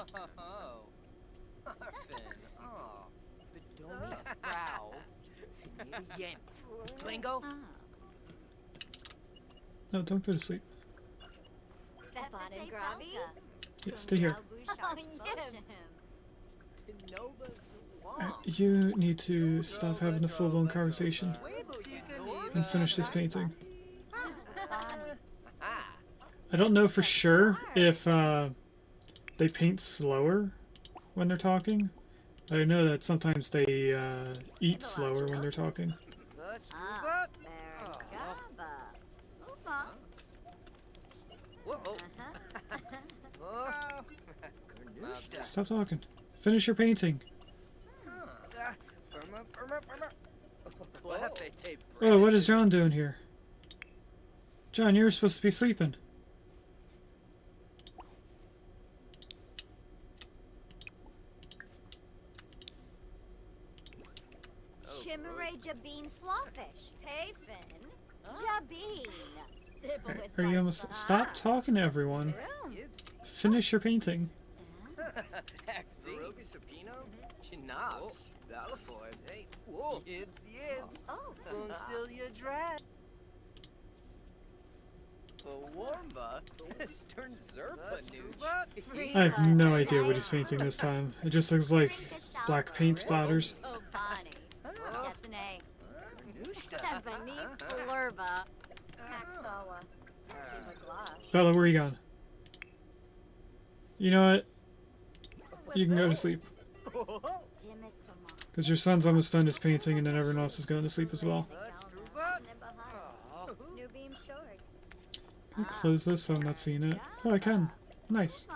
S1: No, don't go to sleep. Yeah, stay here. You need to stop having a full-blown conversation and finish this painting. I don't know for sure if they paint slower when they're talking. I know that sometimes they eat slower when they're talking. Stop talking. Finish your painting. Oh, what is John doing here? John, you were supposed to be sleeping.
S2: Shimmeray Jabeen Slawfish. Hey, Finn. Jabeen.
S1: Right, are you almost... Stop talking to everyone. Finish your painting. I have no idea what he's painting this time. It just looks like black paint splatters. Bella, where are you going? You know what? You can go to sleep. Because your son's almost done his painting and then everyone else is going to sleep as well. Can I close this so I'm not seeing it? Oh, I can. Nice.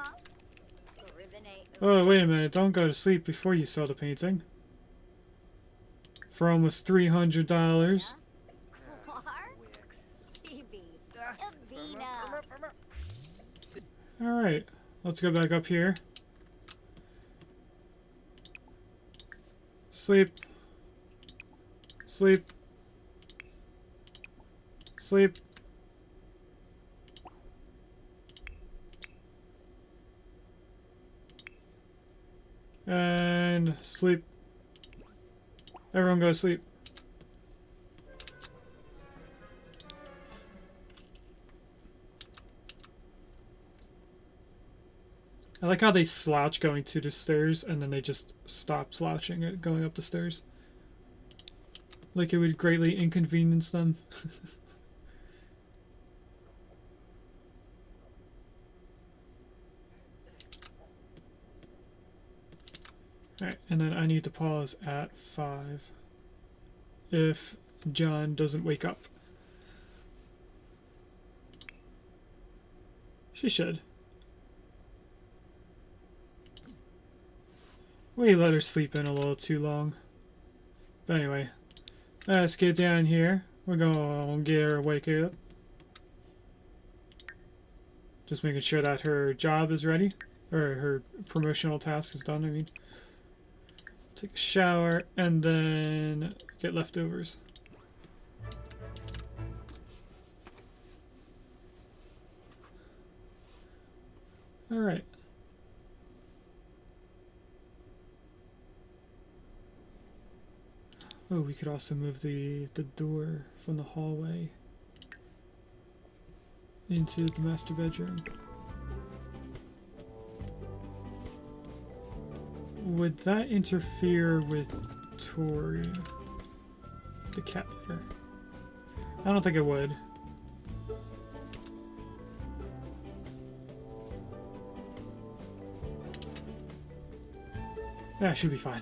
S1: Oh, wait a minute. Don't go to sleep before you sell the painting. For almost $300. Alright. Let's go back up here. Sleep. Sleep. Sleep. And sleep. Everyone go to sleep. I like how they slouch going to the stairs and then they just stop slouching it going up the stairs. Like it would greatly inconvenience them. Alright, and then I need to pause at 5 if John doesn't wake up. She should. We let her sleep in a little too long. But anyway, let's get down here. We're gonna get her wake up. Just making sure that her job is ready. Or her promotional task is done, I mean. Take a shower and then get leftovers. Alright. Oh, we could also move the door from the hallway into the master bedroom. Would that interfere with Tori, the cat litter? I don't think it would. Yeah, should be fine.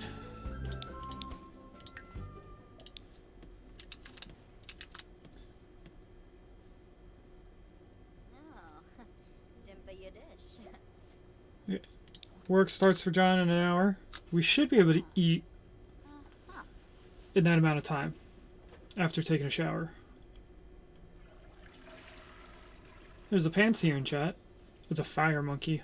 S1: Work starts for John in an hour. We should be able to eat in that amount of time after taking a shower. There's a pants here in chat. It's a fire monkey.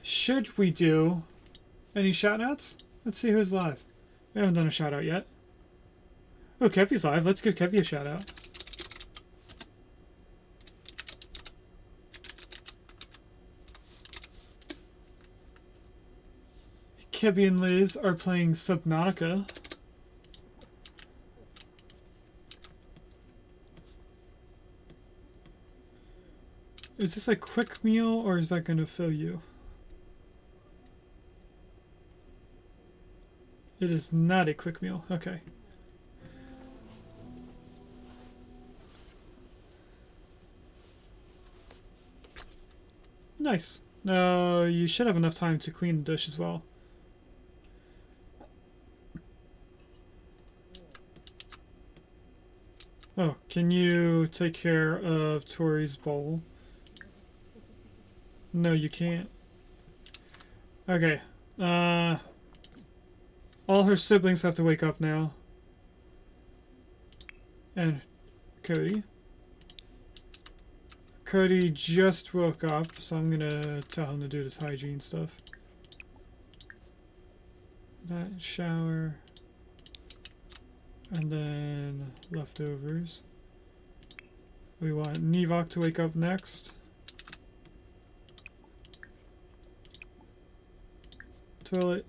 S1: Should we do any shoutouts? Let's see who's live. We haven't done a shoutout yet. Oh, Kepi's live. Let's give Kepi a shoutout. Kibby and Liz are playing Subnautica. Is this a quick meal or is that going to fill you? It is not a quick meal. Okay. Nice. You should have enough time to clean the dish as well. Oh, can you take care of Tori's bowl? No, you can't. Okay. All her siblings have to wake up now. And Cody. Cody just woke up, so I'm gonna tell him to do this hygiene stuff. That shower. And then leftovers. We want Nevok to wake up next. Toilet,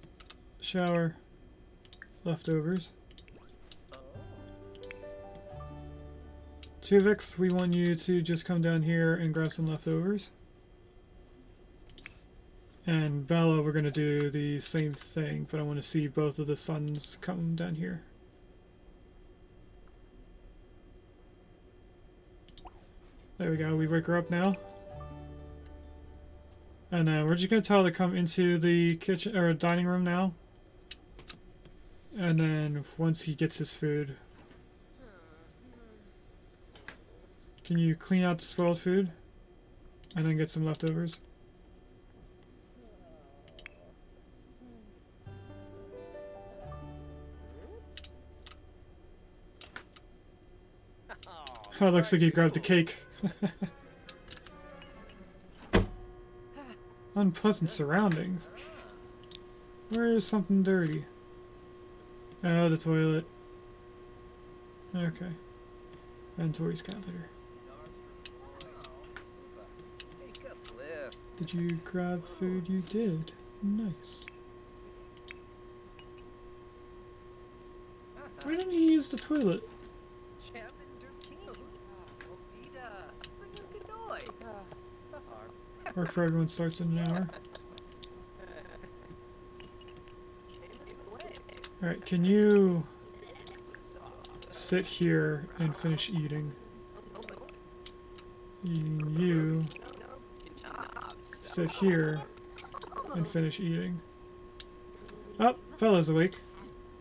S1: shower, leftovers. Tuvix, we want you to just come down here and grab some leftovers. And Bella, we're going to do the same thing, but I want to see both of the sons come down here. There we go, we wake her up now. And we're just going to tell her to come into the kitchen or dining room now. And then once he gets his food, can you clean out the spoiled food? And then get some leftovers? Oh, it looks like you grabbed the cake. Unpleasant surroundings. Where is something dirty? Oh, the toilet. Okay. And Tori's cat litter. Did you grab food? You did. Nice. Why didn't he use the toilet? Work for everyone starts in an hour. Alright, can you sit here and finish eating? You sit here and finish eating. Oh, Bella's awake.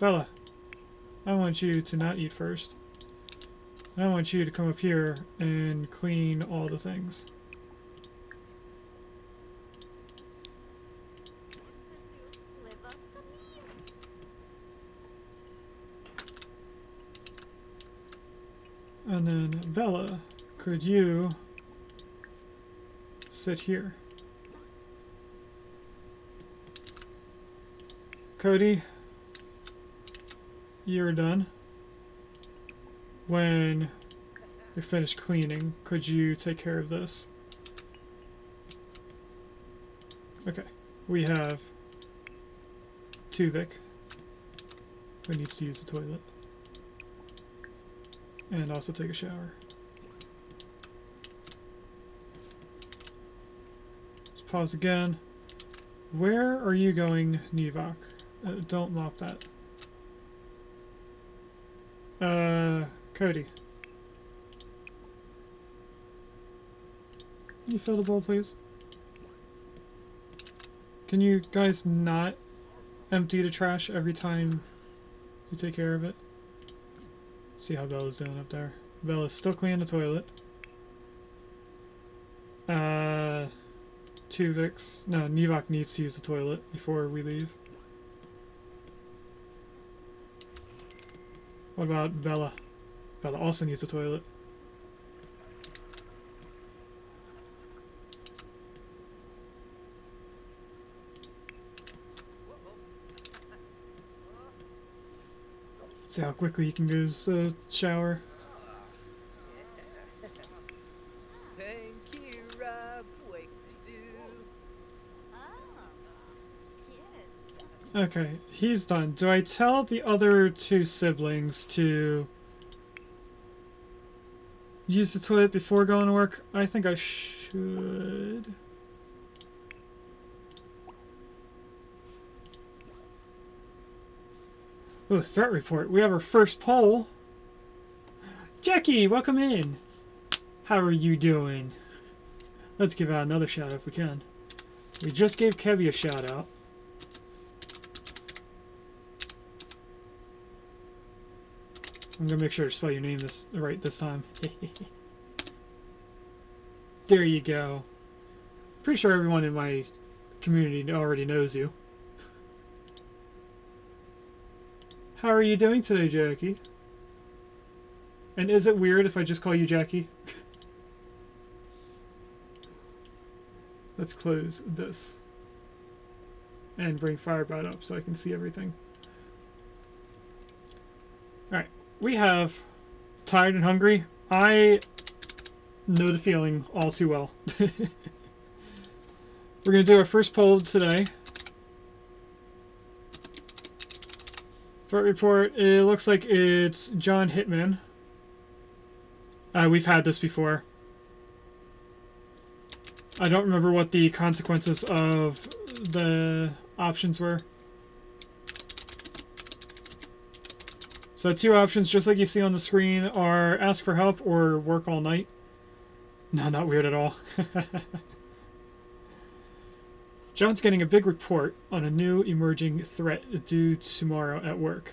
S1: Bella, I want you to not eat first. I want you to come up here and clean all the things. And then, Bella, could you sit here? Cody, you're done. When you're finished cleaning, could you take care of this? Okay, we have Tuvik, who needs to use the toilet. And also take a shower. Let's pause again. Where are you going, Nevok? Don't mop that. Cody. Can you fill the bowl, please? Can you guys not empty the trash every time you take care of it? See how Bella's doing up there. Bella's still cleaning the toilet. Tuvix. No, Nevok needs to use the toilet before we leave. What about Bella? Bella also needs the toilet. See how quickly you can go to the shower.
S3: Thank you, Rob. Wake me do.
S2: Oh, cute.
S1: Okay, he's done. Do I tell the other two siblings to use the toilet before going to work? I think I should. Ooh, threat report. We have our first poll. Jackie, welcome in. How are you doing? Let's give out another shout out if we can. We just gave Kevy a shout out. I'm gonna make sure to spell your name right this time. There you go. Pretty sure everyone in my community already knows you. How are you doing today, Jackie? And is it weird if I just call you Jackie? Let's close this. And bring Firebot up so I can see everything. Alright, we have tired and hungry. I know the feeling all too well. We're going to do our first poll today. Threat report, it looks like it's John Hitman. We've had this before. I don't remember what the consequences of the options were. So the two options, just like you see on the screen, are ask for help or work all night. No, not weird at all. John's getting a big report on a new emerging threat due tomorrow at work.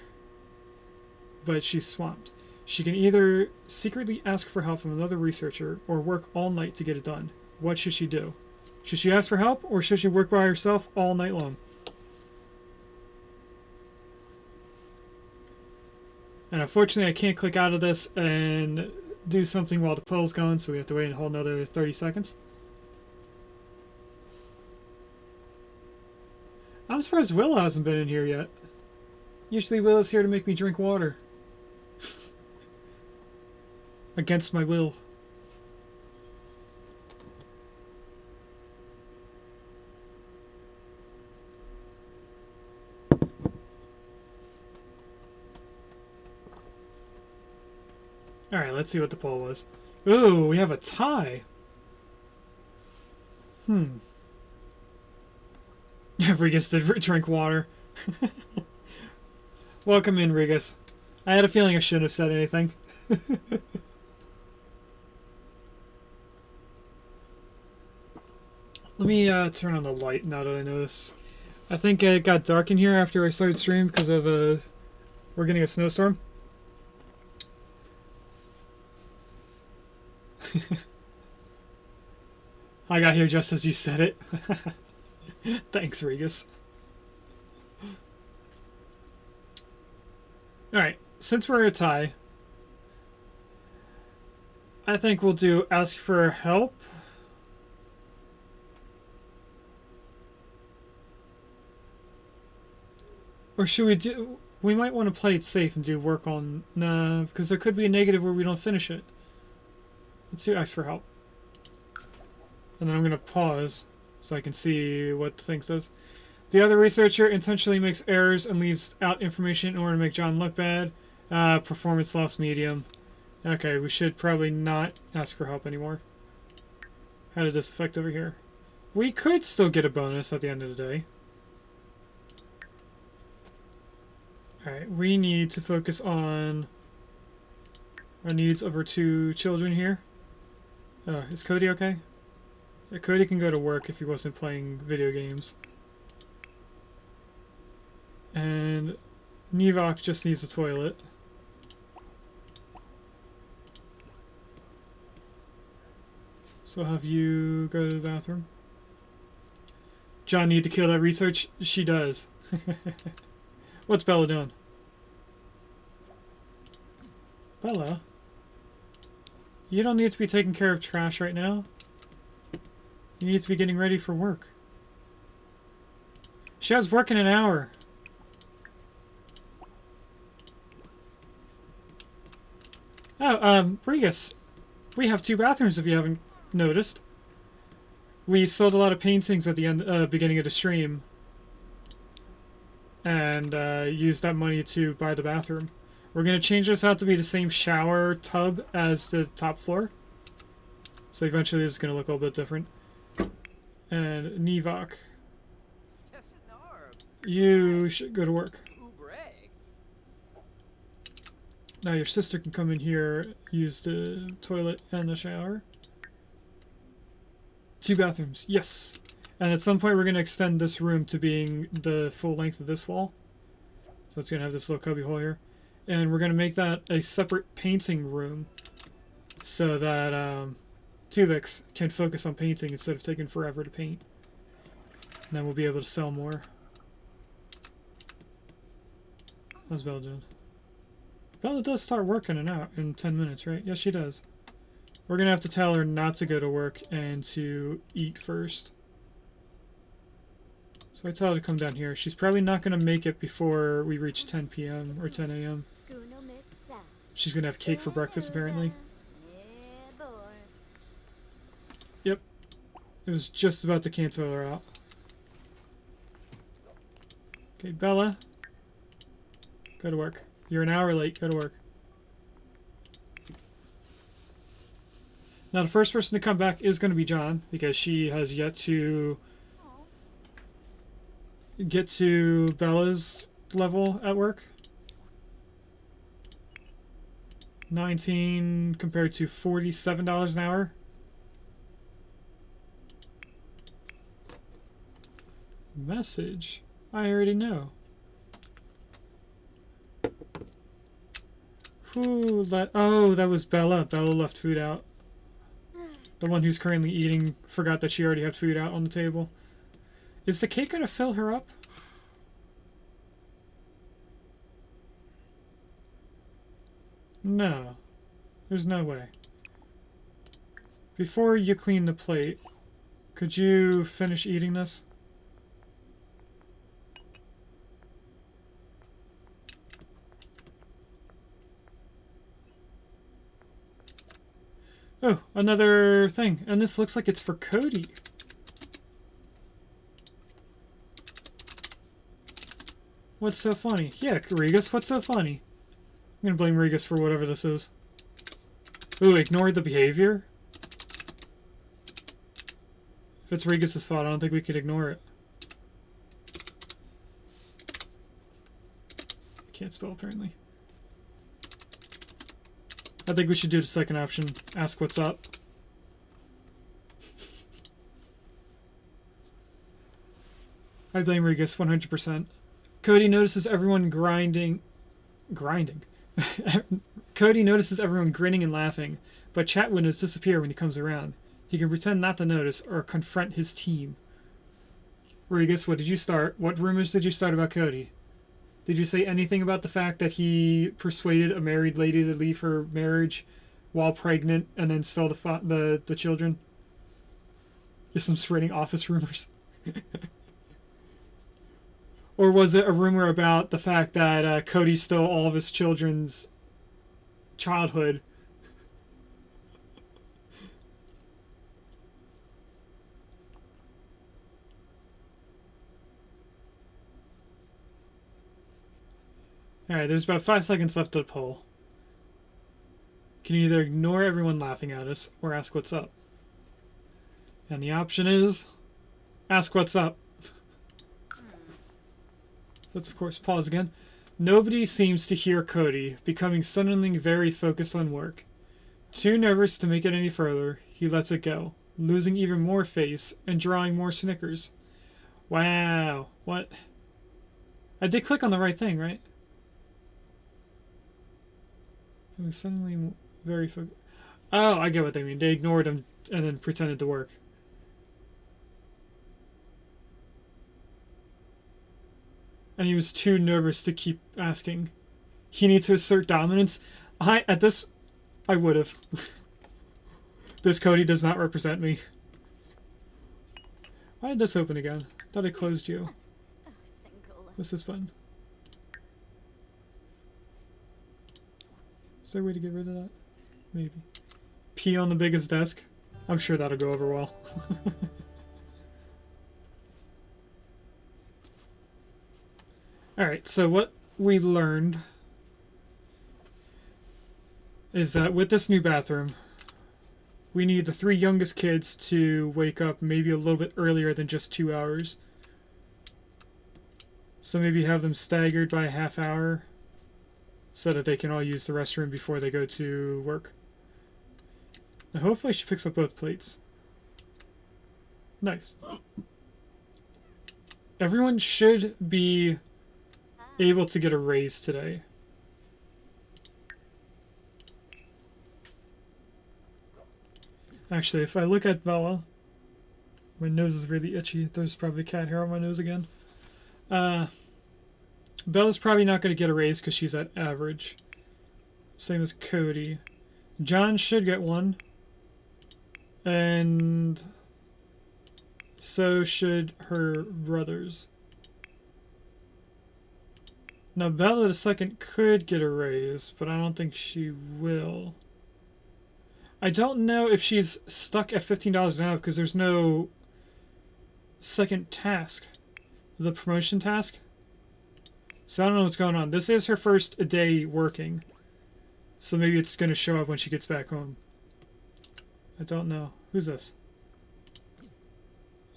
S1: But she's swamped. She can either secretly ask for help from another researcher or work all night to get it done. What should she do? Should she ask for help or should she work by herself all night long? And unfortunately I can't click out of this and do something while the poll's going, so we have to wait a whole another 30 seconds. I'm surprised Willow hasn't been in here yet. Usually Willow's here to make me drink water. Against my will. Alright, let's see what the poll was. Ooh, we have a tie. Regus did drink water. Welcome in, Regus. I had a feeling I shouldn't have said anything. Let me turn on the light now that I notice. I think it got dark in here after I started stream because of we're getting a snowstorm. I got here just as you said it. Thanks, Regus. Alright, since we're a tie, I think we'll do ask for help. Or should we do... We might want to play it safe and do work on... Nah, because there could be a negative where we don't finish it. Let's do ask for help. And then I'm going to pause so I can see what the thing says. The other researcher intentionally makes errors and leaves out information in order to make John look bad. Performance loss medium. Okay, we should probably not ask for help anymore. How did this affect over here? We could still get a bonus at the end of the day. Alright, we need to focus on our needs of our two children here. Is Cody okay? Yeah, Cody can go to work if he wasn't playing video games. And Nivok just needs a toilet. So have you go to the bathroom. John need to kill that research? She does. What's Bella doing? Bella? You don't need to be taking care of trash right now. You need to be getting ready for work. She has work in an hour. Oh, Regus. We have two bathrooms if you haven't noticed. We sold a lot of paintings at the end, beginning of the stream. and use that money to buy the bathroom. We're going to change this out to be the same shower tub as the top floor. So eventually it's going to look a little bit different. And Nivok, you should go to work. Now your sister can come in here, use the toilet and the shower. 2 bathrooms, yes. And at some point we're going to extend this room to being the full length of this wall. So it's going to have this little cubby hole here. And we're going to make that a separate painting room so that Tuvix can focus on painting instead of taking forever to paint. And then we'll be able to sell more. How's Bella doing? Bella does start working in 10 minutes, right? Yes, she does. We're going to have to tell her not to go to work and to eat first. So I tell her to come down here. She's probably not going to make it before we reach 10 p.m. or 10 a.m. She's going to have cake for breakfast, apparently. Yep. It was just about to cancel her out. Okay, Bella. Go to work. You're an hour late. Go to work. Now, the first person to come back is going to be John, because she has yet to get to Bella's level at work. 19 compared to $47 an hour. Message? I already know. Who let... Oh, that was Bella. Bella left food out. The one who's currently eating forgot that she already had food out on the table. Is the cake going to fill her up? No. There's no way. Before you clean the plate, could you finish eating this? Oh, another thing. And this looks like it's for Cody. What's so funny? Yeah, Regus, what's so funny? I'm gonna blame Regus for whatever this is. Ooh, ignore the behavior? If it's Regus' fault, I don't think we could ignore it. Can't spell, apparently. I think we should do the second option. Ask what's up. I blame Regus 100%. Cody notices everyone grinding. Cody notices everyone grinning and laughing, but chat windows disappear when he comes around. He can pretend not to notice or confront his team. Regus, what did you start? What rumors did you start about Cody? Did you say anything about the fact that he persuaded a married lady to leave her marriage while pregnant and then stole the children? Just some spreading office rumors. Or was it a rumor about the fact that Cody stole all of his children's childhood? Alright, there's about 5 seconds left of the poll. Can you either ignore everyone laughing at us or ask what's up? And the option is ask what's up. Let's of course pause again. Nobody seems to hear Cody, becoming suddenly very focused on work. Too nervous to make it any further, he lets it go, losing even more face and drawing more snickers. Wow, what? I did click on the right thing, right? Suddenly very focused. Oh, I get what they mean. They ignored him and then pretended to work. And he was too nervous to keep asking. He needs to assert dominance. I would have. This Cody does not represent me. Why did this open again? Thought I closed you. What's this button? Is there a way to get rid of that? Maybe. Pee on the biggest desk? I'm sure that'll go over well. Alright, so what we learned is that with this new bathroom, we need the 3 youngest kids to wake up maybe a little bit earlier than just 2 hours. So maybe have them staggered by a half hour so that they can all use the restroom before they go to work. Now hopefully she picks up both plates. Nice. Everyone should be able to get a raise today. Actually, if I look at Bella, my nose is really itchy. There's probably cat hair on my nose again. Bella's probably not going to get a raise because she's at average. Same as Cody. John should get one. And so should her brothers. Now Bella the second could get a raise, but I don't think she will. I don't know if she's stuck at $15 an hour because there's no second task. The promotion task. So I don't know what's going on. This is her first day working. So maybe it's going to show up when she gets back home. I don't know. Who's this?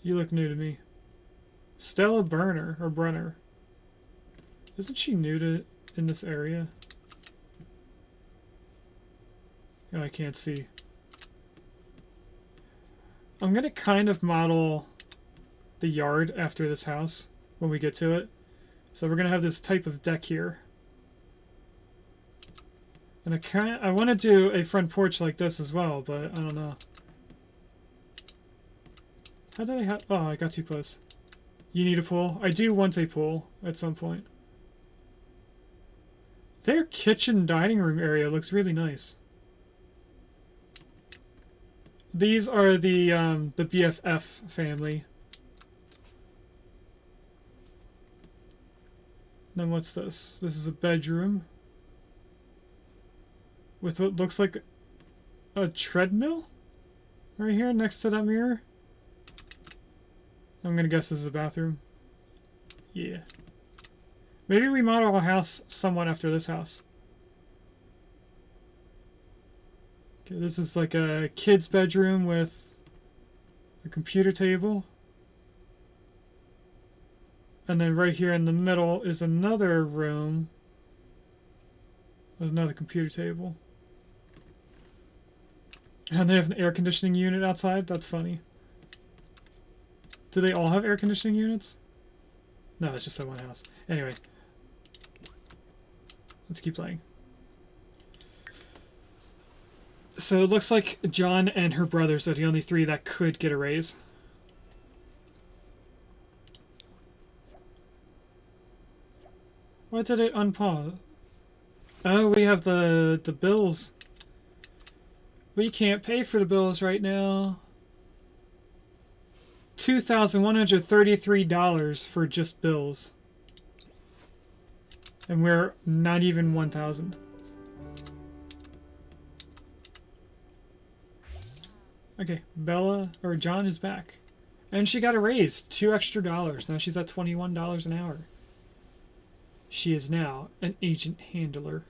S1: You look new to me. Stella Burner, or Brenner. Isn't she new to in this area? Oh, I can't see. I'm going to kind of model the yard after this house when we get to it. So we're going to have this type of deck here. And I want to do a front porch like this as well, but I don't know. How did I have... Oh, I got too close. You need a pool? I do want a pool at some point. Their kitchen dining room area looks really nice. These are the BFF family. Then what's this? This is a bedroom with what looks like a treadmill right here next to that mirror. I'm gonna guess this is a bathroom. Yeah. Maybe we model a house somewhat after this house. Okay, this is like a kid's bedroom with a computer table. And then right here in the middle is another room with another computer table. And they have an air conditioning unit outside? That's funny. Do they all have air conditioning units? No, it's just that one house. Anyway. Let's keep playing. So it looks like John and her brothers are the only 3 that could get a raise. Why did it unpause? Oh, we have the bills. We can't pay for the bills right now. $2,133 for just bills. And we're not even 1,000. Okay, Bella, or John is back. And she got a raise, $2 extra. Now she's at $21 an hour. She is now an agent handler.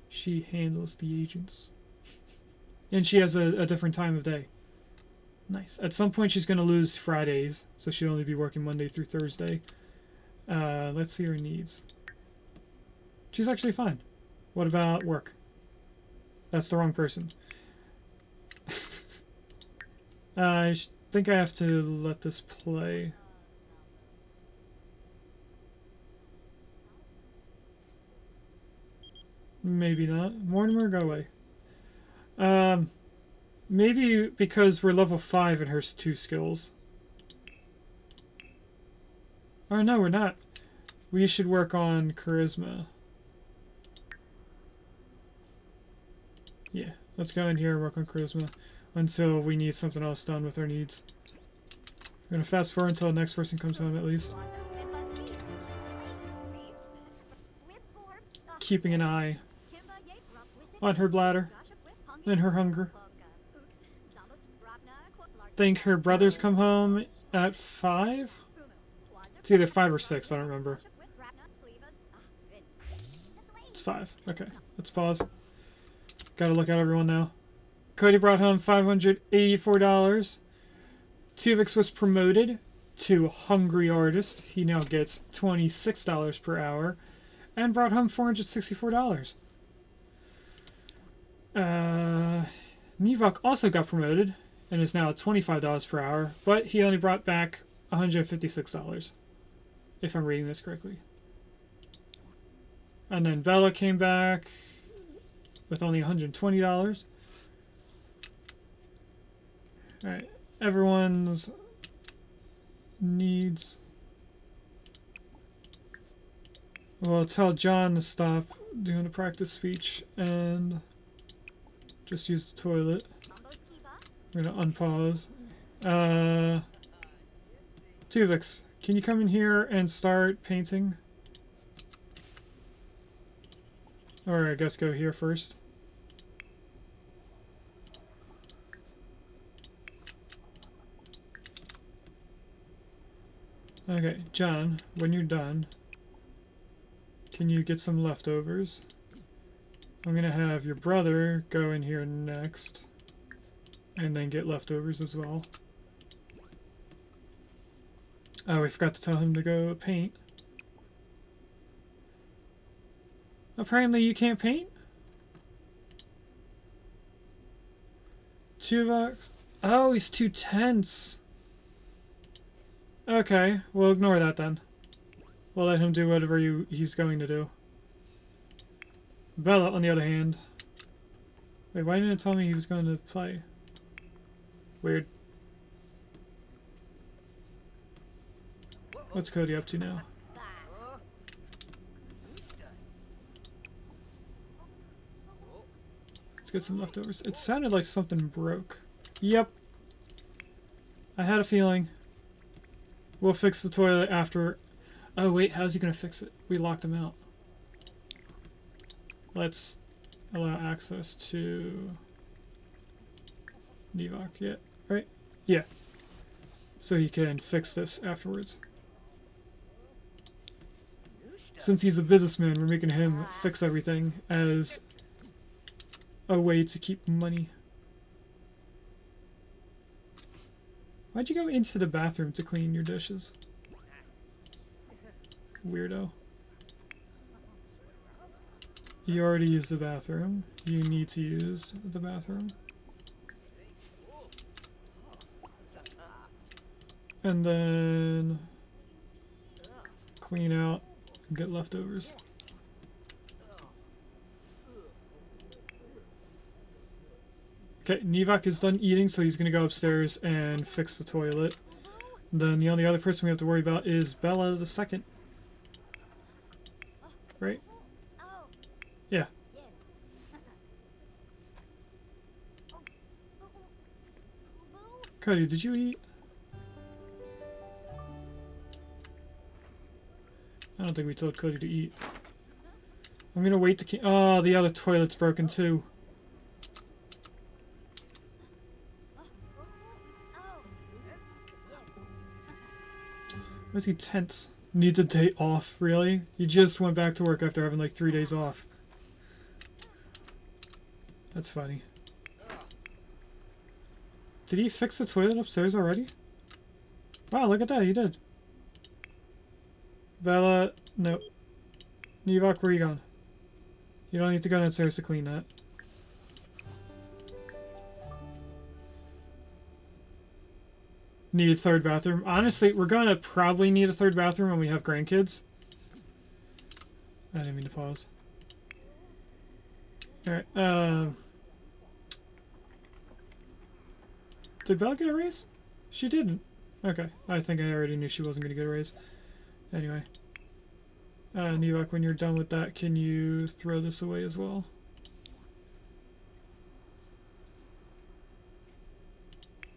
S1: She handles the agents. And she has a different time of day. Nice. At some point she's going to lose Fridays, so she'll only be working Monday through Thursday. Let's see her needs. She's actually fine. What about work? That's the wrong person. I think I have to let this play. Maybe not. Mortimer, go away. Maybe because we're level 5 in her 2 skills. Oh, no, we're not. We should work on charisma. Yeah, let's go in here and work on charisma until we need something else done with our needs. I'm gonna fast forward until the next person comes home at least. Keeping an eye on her bladder and her hunger. Think her brothers come home at 5? It's either 5 or 6, I don't remember. It's 5. Okay, let's pause. Gotta look at everyone now. Cody brought home $584. Tuvix was promoted to Hungry Artist. He now gets $26 per hour. And brought home $464. Mivok also got promoted and is now at $25 per hour, but he only brought back $156, if I'm reading this correctly. And then Bella came back with only $120. Alright, everyone's needs. Well, tell John to stop doing a practice speech and just use the toilet. We're gonna unpause. Tuvix, can you come in here and start painting? Or I guess go here first. Okay, John, when you're done, can you get some leftovers? I'm gonna have your brother go in here next and then get leftovers as well. Oh, we forgot to tell him to go paint. Apparently you can't paint? Tuvix? Oh, he's too tense. Okay, we'll ignore that then. We'll let him do whatever he's going to do. Bella, on the other hand... Wait, why didn't it tell me he was going to play? Weird. What's Cody up to now? Let's get some leftovers. It sounded like something broke. Yep. I had a feeling. We'll fix the toilet after... Oh wait, how's he gonna fix it? We locked him out. Let's allow access to... Nevok, yeah, right? Yeah. So he can fix this afterwards. Since he's a businessman, we're making him fix everything as a way to keep money. Why'd you go into the bathroom to clean your dishes? Weirdo. You already used the bathroom. You need to use the bathroom. And then clean out and get leftovers. Okay, Nevok is done eating, so he's gonna go upstairs and fix the toilet. Then the only other person we have to worry about is Bella the second. Right? Yeah. Cody, did you eat? I don't think we told Cody to eat. I'm gonna wait to... Oh, the other toilet's broken too. Why is he tense? Needs a day off, really? He just went back to work after having like 3 days off. That's funny. Did he fix the toilet upstairs already? Wow, look at that, he did. Bella, no. Nevok, where are you going? You don't need to go downstairs to clean that. Need a third bathroom. Honestly, we're gonna probably need a third bathroom when we have grandkids. I didn't mean to pause. Alright, did Bella get a raise? She didn't. Okay, I think I already knew she wasn't gonna get a raise. Anyway. Nevok, when you're done with that, can you throw this away as well?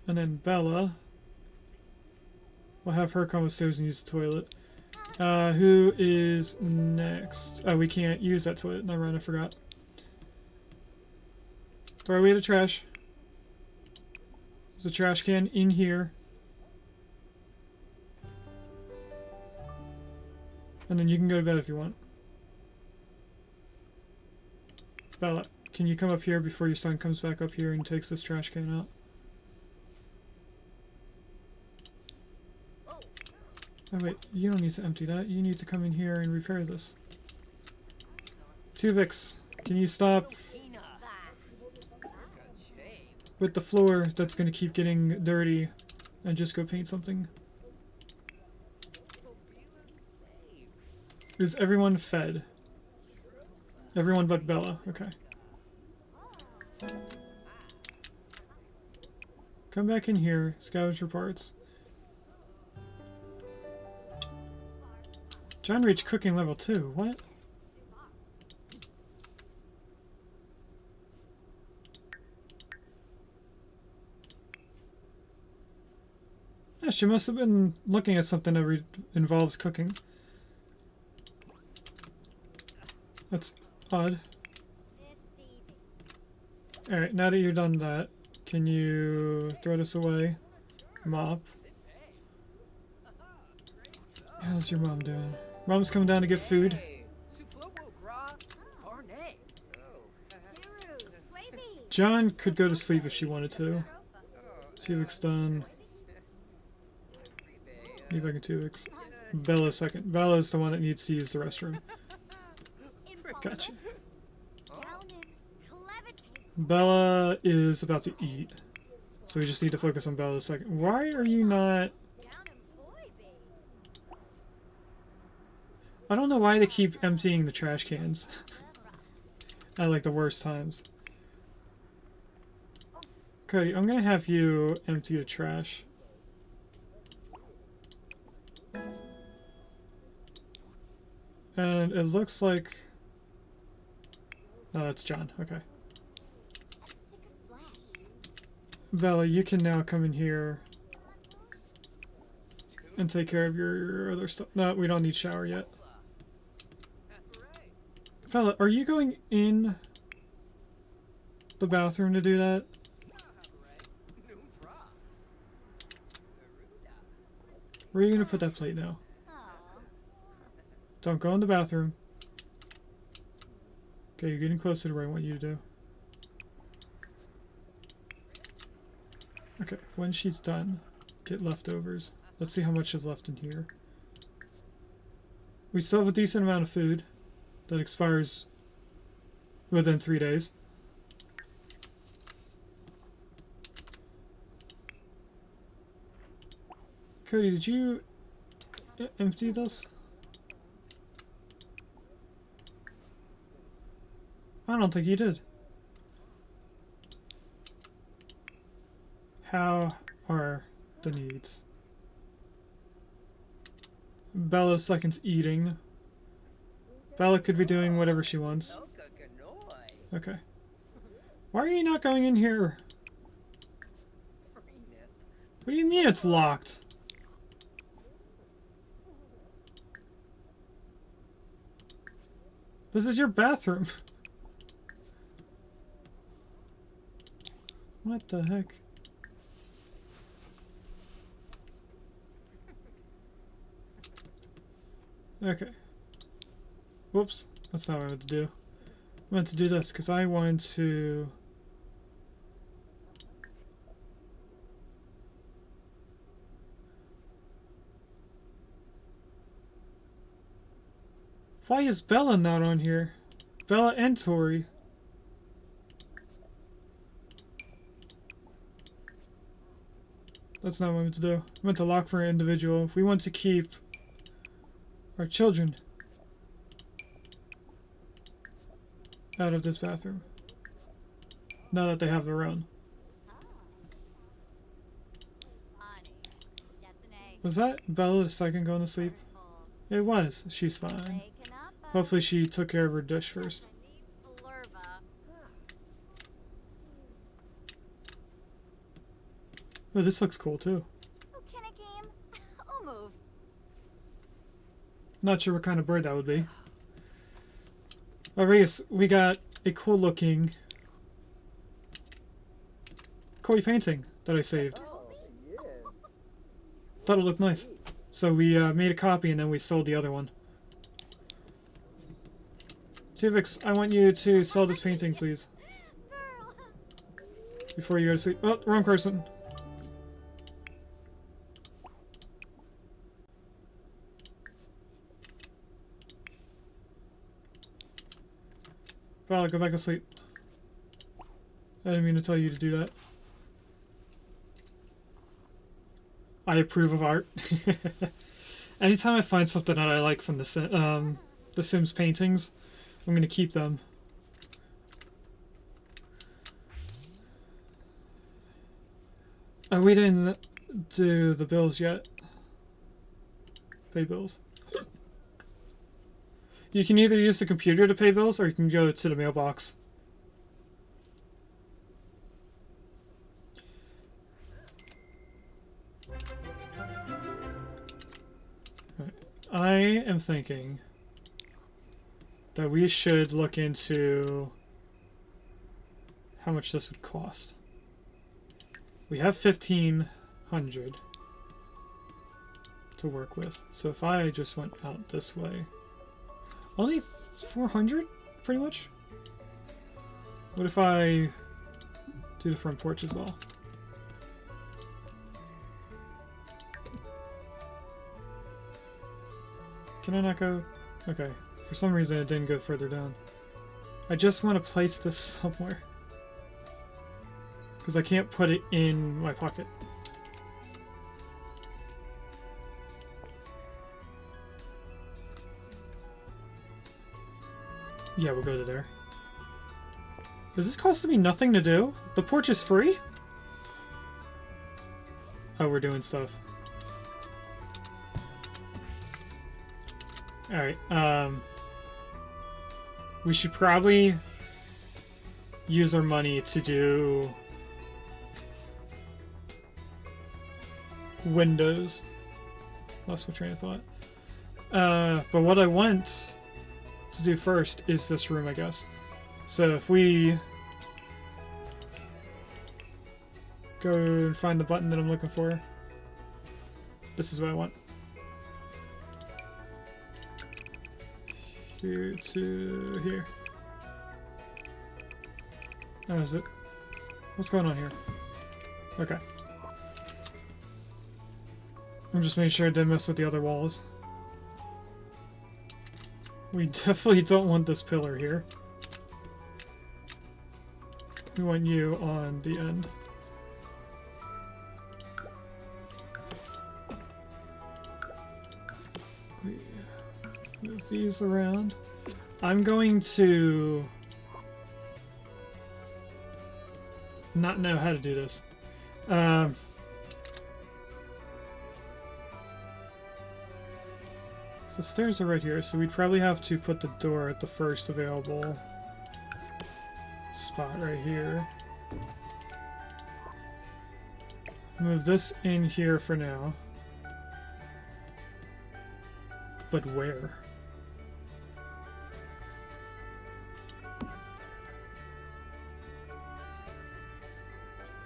S1: And then Bella... We'll have her come upstairs and use the toilet. Who is next? Oh, we can't use that toilet. Never mind, I forgot. Throw away the trash. There's a trash can in here. And then you can go to bed if you want. Bella, can you come up here before your son comes back up here and takes this trash can out? Oh wait, you don't need to empty that. You need to come in here and repair this. Tuvix, can you stop with the floor that's going to keep getting dirty and just go paint something? Is everyone fed? Everyone but Bella, okay. Come back in here, scavenge for parts. John reached cooking level 2. What? Yeah, she must have been looking at something that involves cooking. That's odd. Alright, now that you've done that, can you throw this away? Mop. How's your mom doing? Mom's coming down to get food. John could go to sleep if she wanted to. Tuvix done. Maybe I can Tuvix. Bella second. Bella's the one that needs to use the restroom. Gotcha. Bella is about to eat. So we just need to focus on Bella a second. Why are you not... I don't know why they keep emptying the trash cans. At like the worst times. Cody, I'm gonna have you empty the trash. And it looks like... Oh, that's John. Okay. Bella, you can now come in here and take care of your other stuff. No, we don't need shower yet. Bella, are you going in the bathroom to do that? Where are you going to put that plate now? Don't go in the bathroom. Okay, you're getting closer to where I want you to do. Okay, when she's done, get leftovers. Let's see how much is left in here. We still have a decent amount of food that expires within 3 days. Cody, did you empty this? I don't think you did. How are the needs? Bella seconds eating. Bella could be doing whatever she wants. Okay. Why are you not going in here? What do you mean it's locked? This is your bathroom. What the heck? Okay. Whoops. That's not what I meant to do. I meant to do this because I wanted to... Why is Bella not on here? Bella and Tori. That's not what I meant to do. I meant to lock for an individual. If we want to keep our children out of this bathroom. Now that they have their own. Was that Bella the second going to sleep? It was. She's fine. Hopefully she took care of her dish first. Oh, this looks cool too. Not sure what kind of bird that would be. Oh, yes, we got a cool looking koi painting that I saved. Thought it looked nice. So we made a copy and then we sold the other one. Tuvix, I want you to sell this painting, please. Before you go to sleep. Oh, wrong person. Val, go back to sleep. I didn't mean to tell you to do that. I approve of art. Anytime I find something that I like from the Sims paintings, I'm gonna keep them. Oh, we didn't do the bills yet. Pay bills. You can either use the computer to pay bills, or you can go to the mailbox. Right. I am thinking that we should look into how much this would cost. We have 1,500 to work with, so if I just went out this way, only 400, pretty much. What if I do the front porch as well? Can I not go? Okay, for some reason it didn't go further down. I just want to place this somewhere, because I can't put it in my pocket. Yeah, we'll go to there. Is this costing me nothing to do? The porch is free? Oh, we're doing stuff. Alright, we should probably use our money to do windows. Lost my train of thought. But what I want to do first is this room, I guess. So if we go and find the button that I'm looking for, this is what I want. Here to here. Oh, is it? What's going on here? Okay. I'm just making sure I didn't mess with the other walls. We definitely don't want this pillar here. We want you on the end. We move these around. I'm going to not know how to do this. The stairs are right here, so we'd probably have to put the door at the first available spot right here. Move this in here for now. But where?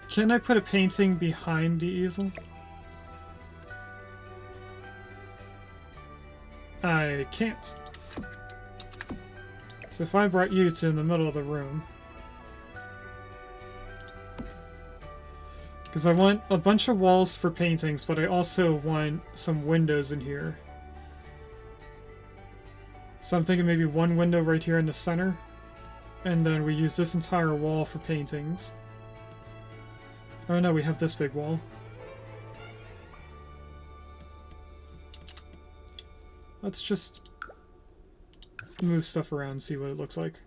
S1: Can I put a painting behind the easel? I can't. So if I brought you to in the middle of the room, because I want a bunch of walls for paintings, but I also want some windows in here. So I'm thinking maybe one window right here in the center, and then we use this entire wall for paintings. Oh no, we have this big wall. Let's just move stuff around and see what it looks like.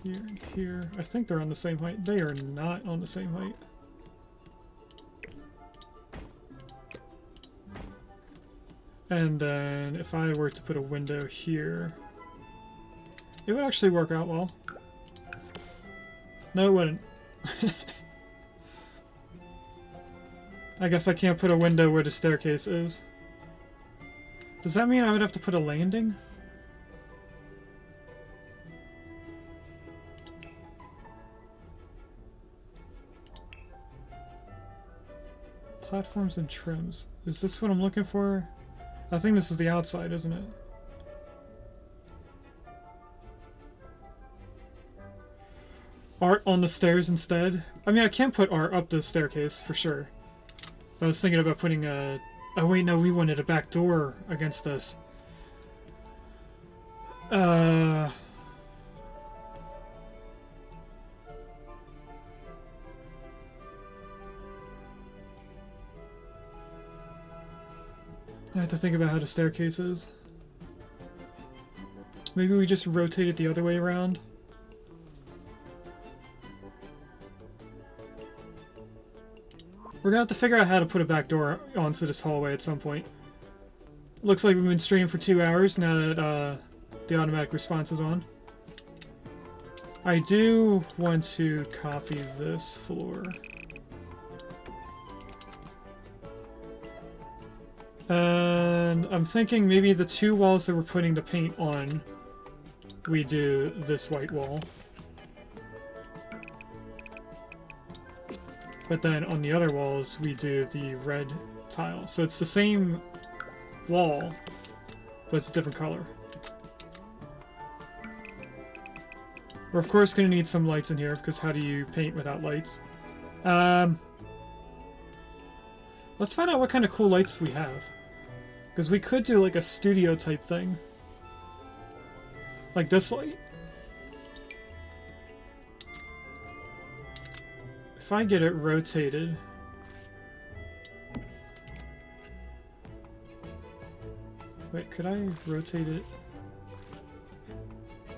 S1: Here and here. I think they're on the same height. They are not on the same height. And then if I were to put a window here, it would actually work out well. No, it wouldn't. I guess I can't put a window where the staircase is. Does that mean I would have to put a landing? Platforms and trims. Is this what I'm looking for? I think this is the outside, isn't it? Art on the stairs instead? I mean, I can put art up the staircase, for sure. I was thinking about putting a... Oh wait, no, we wanted a back door against this. I have to think about how the staircase is. Maybe we just rotate it the other way around. We're gonna have to figure out how to put a back door onto this hallway at some point. Looks like we've been streaming for 2 hours now that the automatic response is on. I do want to copy this floor. And I'm thinking maybe the 2 walls that we're putting the paint on, we do this white wall. But then on the other walls, we do the red tile. So it's the same wall, but it's a different color. We're of course going to need some lights in here, because how do you paint without lights? Let's find out what kind of cool lights we have. Because we could do like a studio type thing. Like this light. If I get it rotated... Wait, could I rotate it?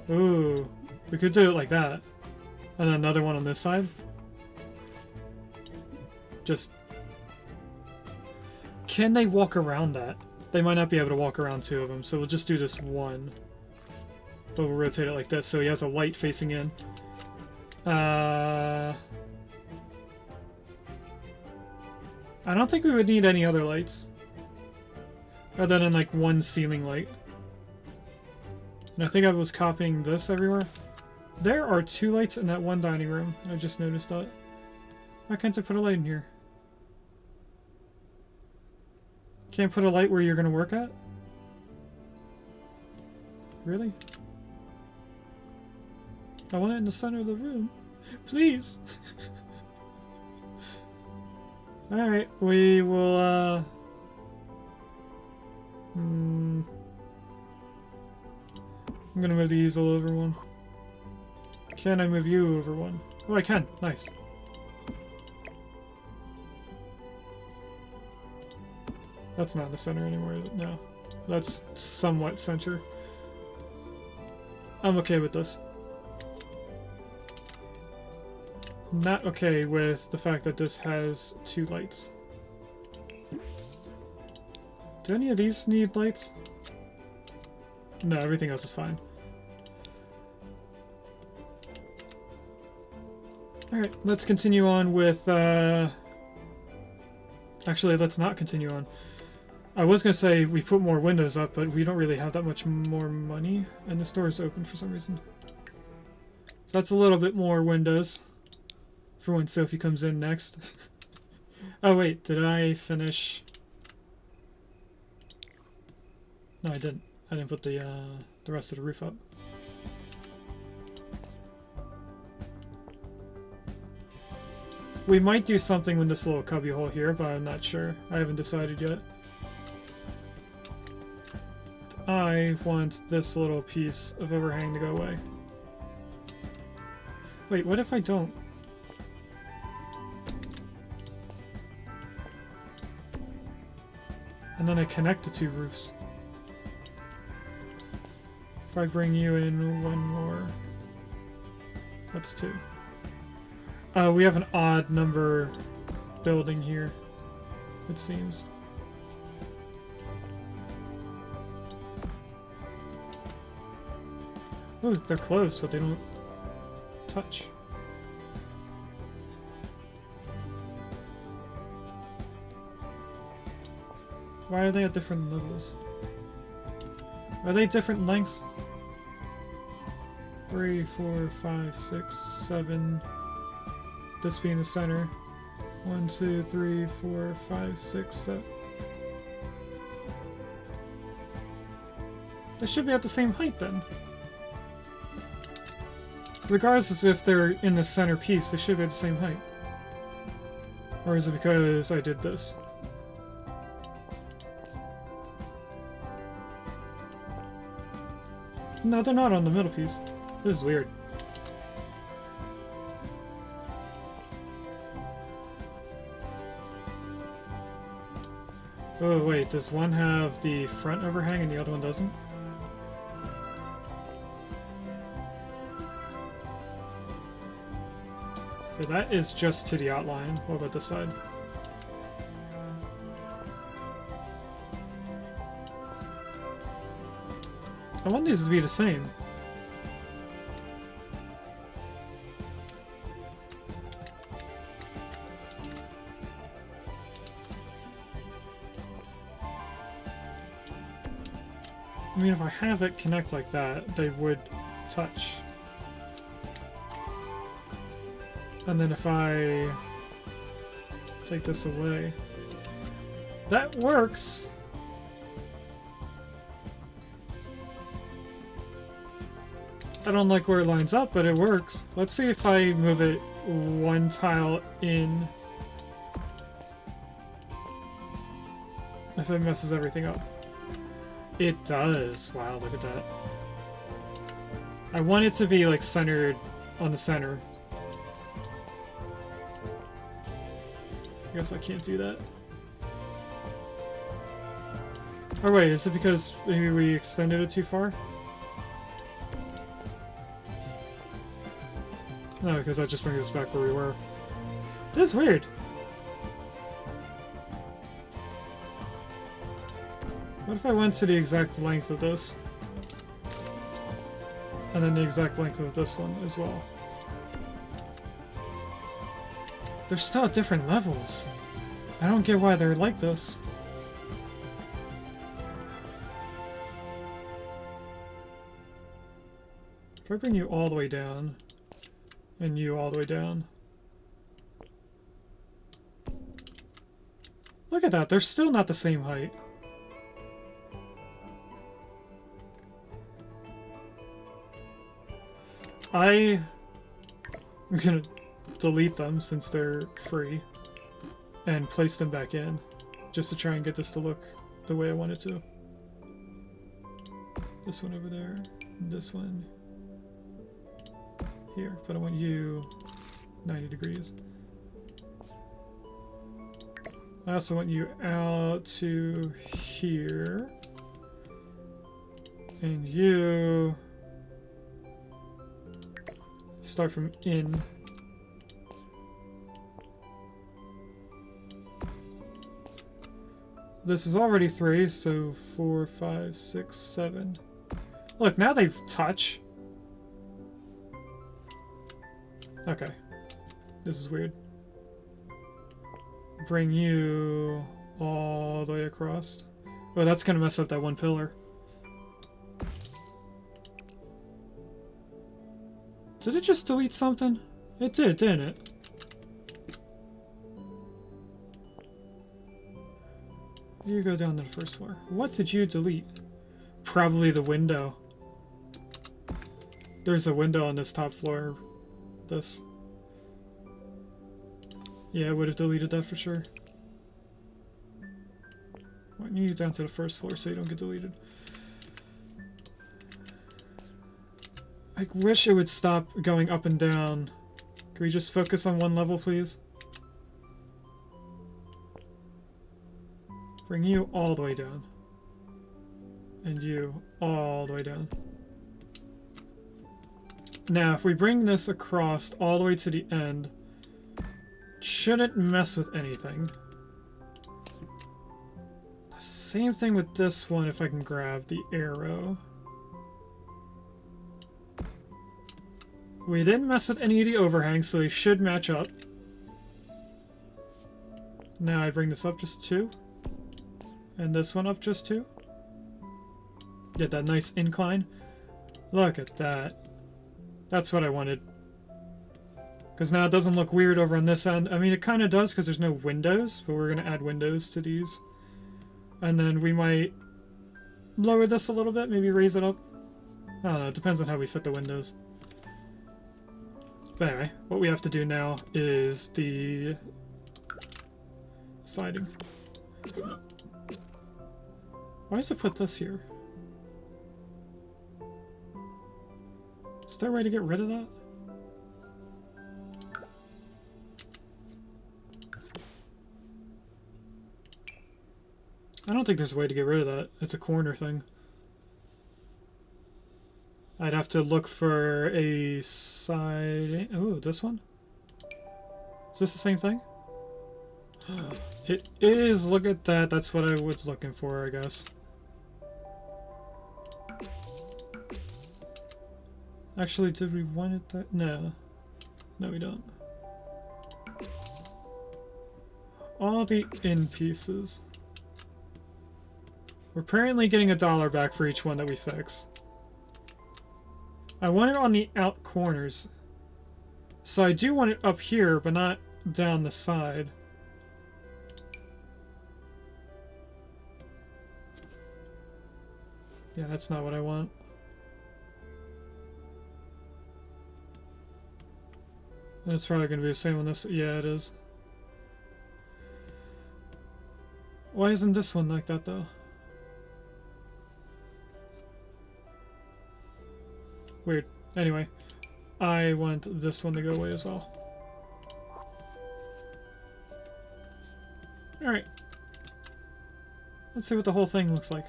S1: Ooh, we could do it like that. And another one on this side. Just... Can they walk around that? They might not be able to walk around 2 of them, so we'll just do this one. But we'll rotate it like this, so he has a light facing in. I don't think we would need any other lights. Other than like one ceiling light. And I think I was copying this everywhere. There are 2 lights in that one dining room. I just noticed that. Why can't I put a light in here? Can't put a light where you're going to work at? Really? I want it in the center of the room. Please! Alright, we will, I'm gonna move the easel over one. Can I move you over one? Oh, I can. Nice. That's not in the center anymore, is it? No. That's somewhat center. I'm okay with this. Not okay with the fact that this has 2 lights. Do any of these need lights? No, everything else is fine. Alright, let's continue on with, Actually, let's not continue on. I was gonna say we put more windows up, but we don't really have that much more money. And the store is open for some reason. So that's a little bit more windows. For when Sophie comes in next. Oh wait, did I finish? No, I didn't. I didn't put the rest of the roof up. We might do something with this little cubby hole here, but I'm not sure. I haven't decided yet. I want this little piece of overhang to go away. Wait, what if I don't? And then I connect the 2 roofs. If I bring you in one more... That's 2. We have an odd number building here, it seems. Oh, they're close, but they don't touch. Why are they at different levels? Are they different lengths? 3, 4, 5, 6, 7. This being the center. 1, 2, 3, 4, 5, 6, 7. They should be at the same height then. Regardless of if they're in the center piece, they should be at the same height. Or is it because I did this? No, they're not on the middle piece. This is weird. Oh wait, does one have the front overhang and the other one doesn't? Okay, that is just to the outline. What about this side? I want these to be the same. I mean, if I have it connect like that, they would touch. And then if I take this away, that works. I don't like where it lines up, but it works. Let's see if I move it one tile in. If it messes everything up. It does. Wow, look at that. I want it to be like centered on the center. I guess I can't do that. Oh wait, is it because maybe we extended it too far? No, because that just brings us back where we were. This is weird. What if I went to the exact length of this? And then the exact length of this one as well. They're still at different levels. I don't get why they're like this. If I bring you all the way down, and you all the way down. Look at that, they're still not the same height. I'm gonna delete them since they're free and place them back in just to try and get this to look the way I want it to. This one over there, this one here, but I want you 90 degrees. I also want you out to here, and you start from in. This is already 3, so 4, 5, 6, 7. Look, now they've touch. Okay. This is weird. Bring you all the way across. Oh, that's gonna mess up that one pillar. Did it just delete something? It did, didn't it? You go down to the first floor. What did you delete? Probably the window. There's a window on this top floor. This. Yeah, I would have deleted that for sure. Why don't you down to the first floor so you don't get deleted? I wish it would stop going up and down. Can we just focus on one level, please? Bring you all the way down. And you all the way down. Now, if we bring this across all the way to the end, shouldn't mess with anything. Same thing with this one if I can grab the arrow. We didn't mess with any of the overhangs, so they should match up. Now I bring this up just 2. And this one up just 2. Get that nice incline. Look at that. That's what I wanted. Because now it doesn't look weird over on this end. I mean, it kind of does because there's no windows, but we're going to add windows to these. And then we might lower this a little bit, maybe raise it up. I don't know, it depends on how we fit the windows. But anyway, what we have to do now is the siding. Why does it put this here? Is there a way to get rid of that? I don't think there's a way to get rid of that. It's a corner thing. I'd have to look for a side... Oh, this one? Is this the same thing? It is! Look at that. That's what I was looking for, I guess. Actually, did we want it that? No. No, we don't. All the in pieces. We're apparently getting $1 back for each one that we fix. I want it on the out corners. So I do want it up here, but not down the side. Yeah, that's not what I want. And it's probably going to be the same on this. Yeah, it is. Why isn't this one like that, though? Weird. Anyway, I want this one to go away as well. Alright. Let's see what the whole thing looks like.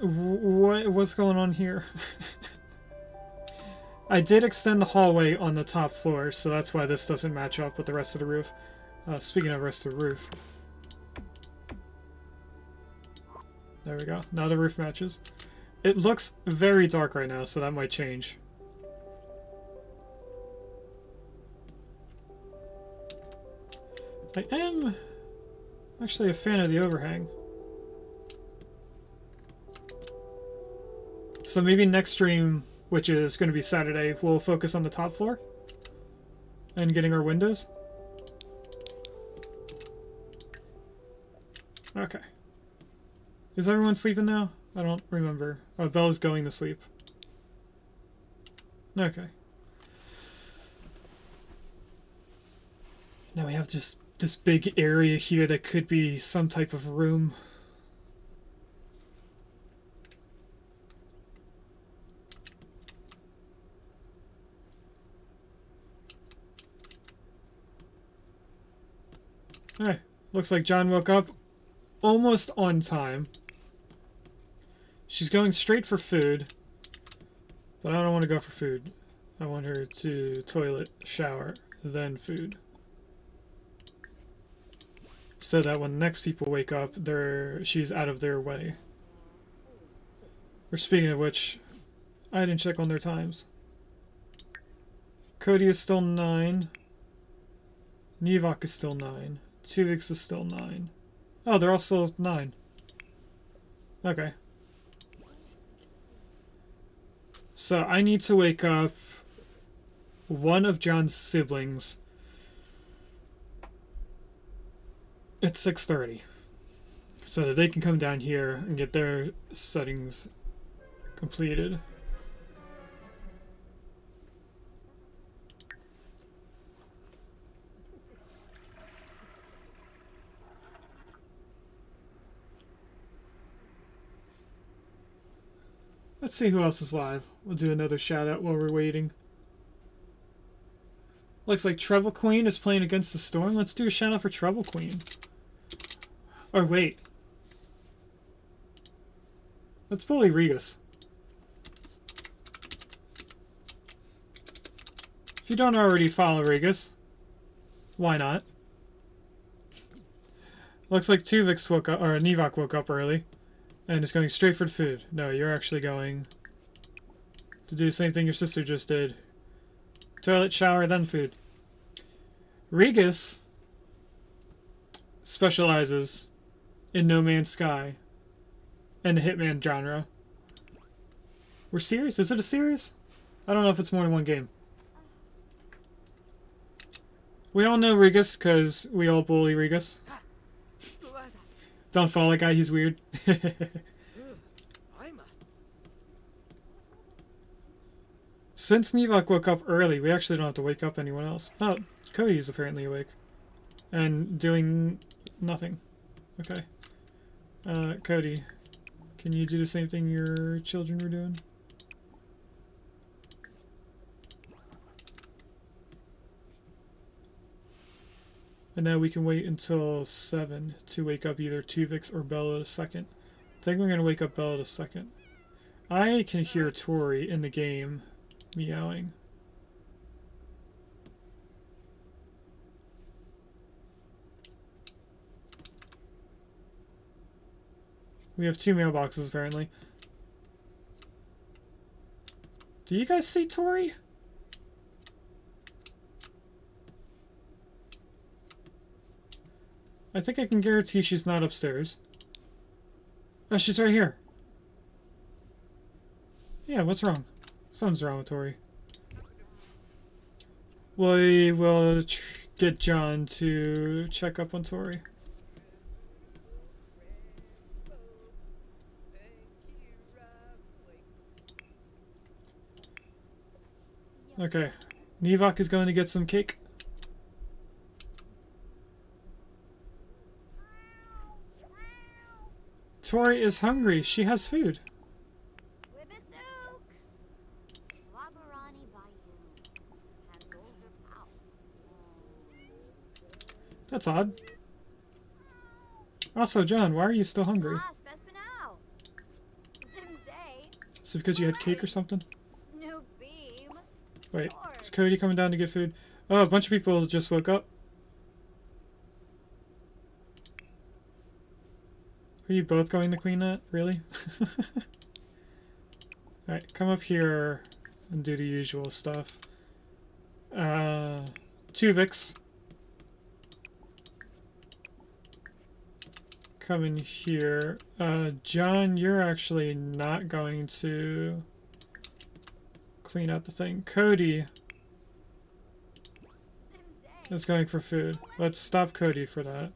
S1: What's going on here? I did extend the hallway on the top floor, so that's why this doesn't match up with the rest of the roof. Speaking of the rest of the roof. There we go. Now the roof matches. It looks very dark right now, so that might change. I am actually a fan of the overhang. So maybe next stream, which is going to be Saturday, we'll focus on the top floor and getting our windows. Okay. Is everyone sleeping now? I don't remember. Oh, Bella's going to sleep. Okay. Now we have just this big area here that could be some type of room. Alright, looks like John woke up almost on time. She's going straight for food, but I don't want to go for food. I want her to toilet, shower, then food. So that when the next people wake up, she's out of their way. Or speaking of which, I didn't check on their times. Cody is still 9. Nevok is still 9. Tuvix is still 9. Oh, they're all still 9. Okay. So I need to wake up one of John's siblings at 6:30 so that they can come down here and get their settings completed. Let's see who else is live. We'll do another shout out while we're waiting. Looks like Treble Queen is playing against the Storm. Let's do a shout out for Treble Queen. Or wait. Let's bully Regus. If you don't already follow Regus, why not? Looks like Tuvix woke up, or Nevok woke up early. And is going straight for the food. No, you're actually going to do the same thing your sister just did. Toilet, shower, then food. Regus specializes in No Man's Sky and the Hitman genre. We're serious? Is it a series? I don't know if it's more than one game. We all know Regus because we all bully Regus. Don't follow that guy, he's weird. Since Nevok woke up early, we actually don't have to wake up anyone else. Oh, Cody is apparently awake. And doing nothing. Okay. Cody, can you do the same thing your children were doing? And now we can wait until 7 to wake up either Tuvix or Bella the second. I think we're going to wake up Bella the second. I can hear Tori in the game meowing. We have 2 mailboxes apparently. Do you guys see Tori? I think I can guarantee she's not upstairs. Oh, she's right here. Yeah, what's wrong? Something's wrong with Tori. We will get John to check up on Tori. Okay. Nevok is going to get some cake. Tori is hungry. She has food. That's odd. Also, John, why are you still hungry? Is it because you had cake or something? Wait, is Cody coming down to get food? Oh, a bunch of people just woke up. Are you both going to clean that? Really? Alright, come up here and do the usual stuff. Tuvix. Come in here. John, you're actually not going to clean out the thing. Cody is going for food. Let's stop Cody for that.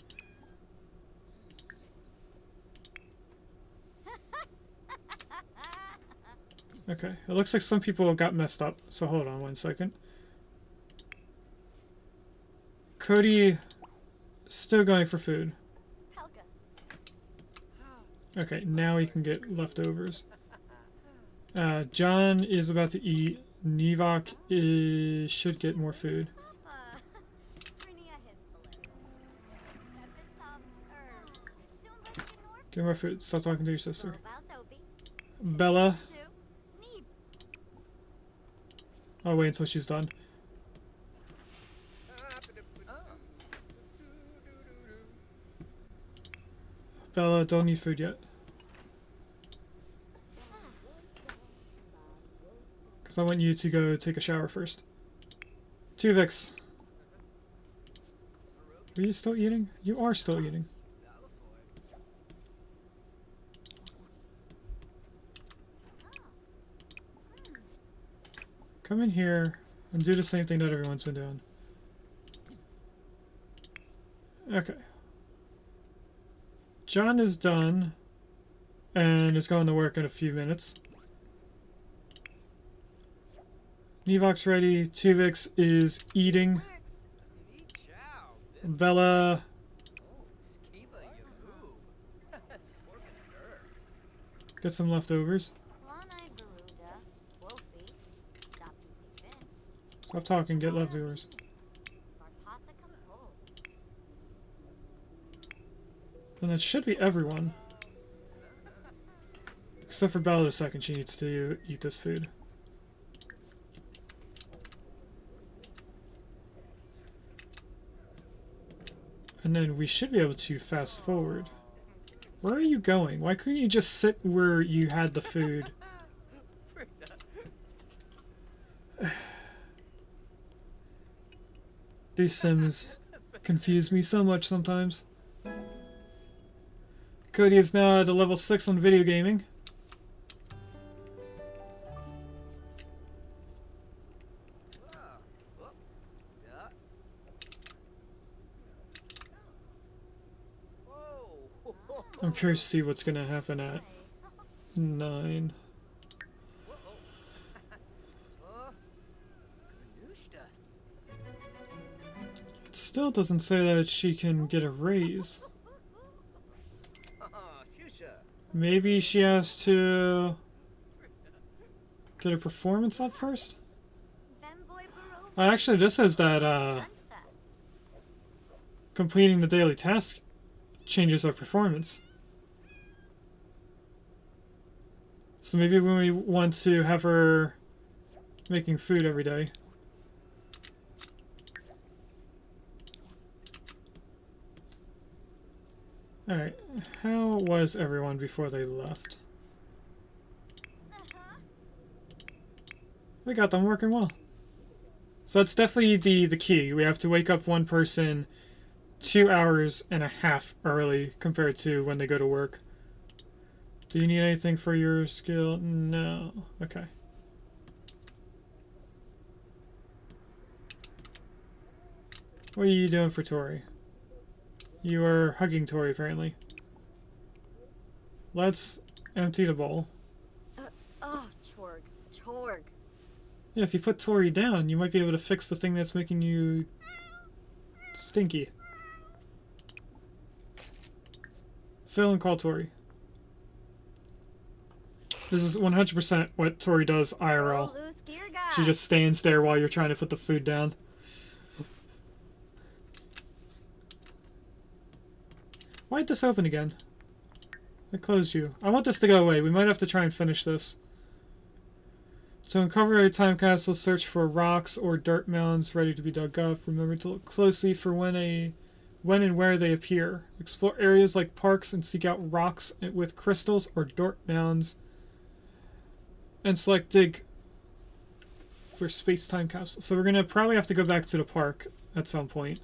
S1: Okay, it looks like some people got messed up, so hold on one second. Cody still going for food. Okay, now he can get leftovers. John is about to eat. Nevok should get more food. Get more food. Stop talking to your sister. Bella. I'll wait until she's done. Bella, don't need food yet. Because I want you to go take a shower first. Tuvix. Are you still eating? You are still eating. Come in here and do the same thing that everyone's been doing. Okay. John is done and is going to work in a few minutes. Nevok's ready. Tuvix is eating. Bella. Get some leftovers. Stop talking, get leftovers. And that should be everyone. Except for Bella the second, she needs to eat this food. And then we should be able to fast forward. Where are you going? Why couldn't you just sit where you had the food? These Sims confuse me so much sometimes. Cody is now at a level 6 on video gaming. I'm curious to see what's gonna happen at 9.
S3: Oh, Kanushta.
S1: It still doesn't say that she can get a raise.
S3: Oh, Shusha.
S1: Maybe she has to get her performance up first? Actually, this says that completing the daily task changes our performance. So maybe when we want to have her making food every day. Alright, how was everyone before they left? We got them working well. So that's definitely the key. We have to wake up one person 2.5 hours early compared to when they go to work. Do you need anything for your skill? No. Okay. What are you doing for Tori? You are hugging Tori, apparently. Let's empty the bowl.
S2: Oh, Chorg. Chorg.
S1: Yeah, if you put Tori down, you might be able to fix the thing that's making you stinky. Fill and call Tori. This is 100% what Tori does IRL. She just stands there while you're trying to put the food down. Why'd this open again? I closed you. I want this to go away. We might have to try and finish this. To uncover a time capsule, search for rocks or dirt mounds ready to be dug up. Remember to look closely for when and where they appear. Explore areas like parks and seek out rocks with crystals or dirt mounds. And select dig for space-time capsule. So we're going to probably have to go back to the park at some point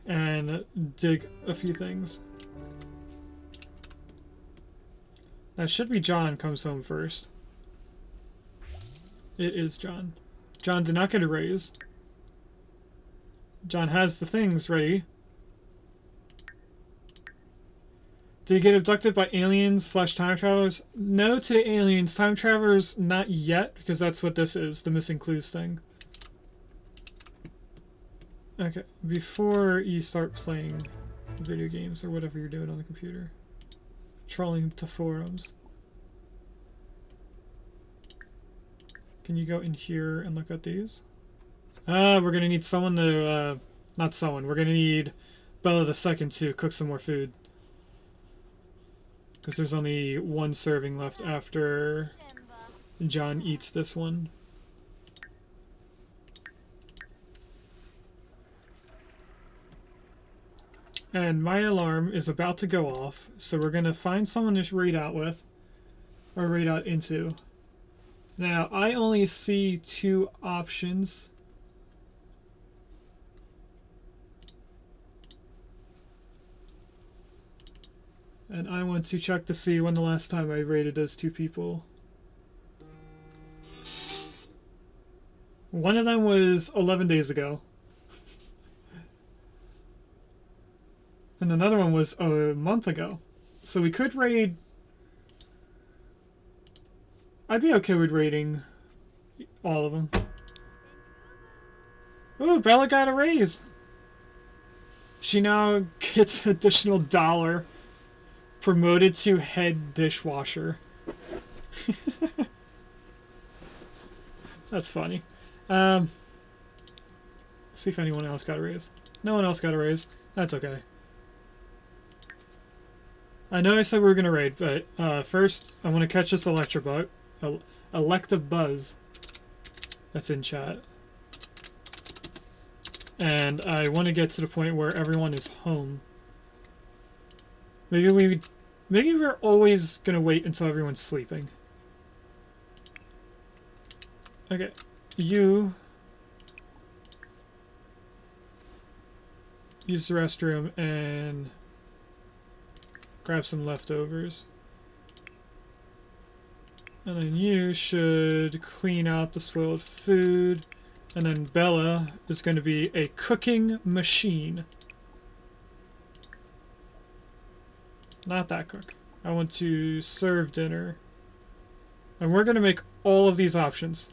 S1: and dig a few things. Now, should be John comes home first. It is John. John did not get a raise. John has the things ready. Did he get abducted by aliens / time travelers? No to the aliens. Time travelers, not yet, because that's what this is, the missing clues thing. Okay, before you start playing video games or whatever you're doing on the computer. Trolling to forums. Can you go in here and look at these? We're gonna need someone to, not someone, we're gonna need Bella the Second to cook some more food. Because there's only one serving left after John eats this one. And my alarm is about to go off, so we're gonna find someone to read out with, or read out into. Now, I only see 2 options. And I want to check to see when the last time I rated those 2 people. One of them was 11 days ago. And another one was a month ago. So we could raid... I'd be okay with raiding all of them. Ooh, Bella got a raise! She now gets an additional $1. Promoted to head dishwasher. That's funny. See if anyone else got a raise. No one else got a raise. That's okay. I know I said we were gonna raid, but first I want to catch this Electabuzz that's in chat. And I want to get to the point where everyone is home. Maybe we're always gonna wait until everyone's sleeping. Okay, you use the restroom and grab some leftovers. And then you should clean out the spoiled food. And then Bella is going to be a cooking machine. Not that cook. I want to serve dinner. And we're going to make all of these options.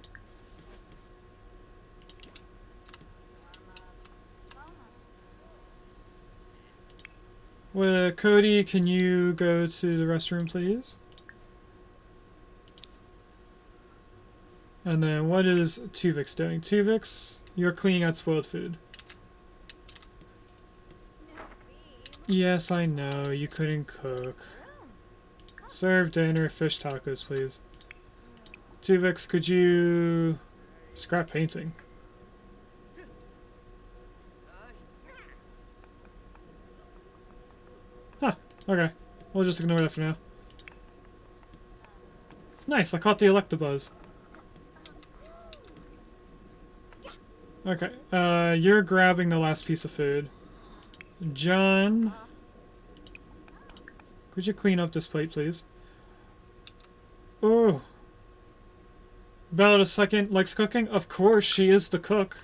S1: Well, Cody, can you go to the restroom, please? And then what is Tuvix doing? Tuvix, you're cleaning out spoiled food. Yes, I know. You couldn't cook. Serve dinner, fish tacos, please. Tuvix, could you scrap painting? Huh, okay. We'll just ignore that for now. Nice, I caught the Electabuzz. Okay, you're grabbing the last piece of food. John, could you clean up this plate, please? Oh. Bella the second likes cooking? Of course, she is the cook.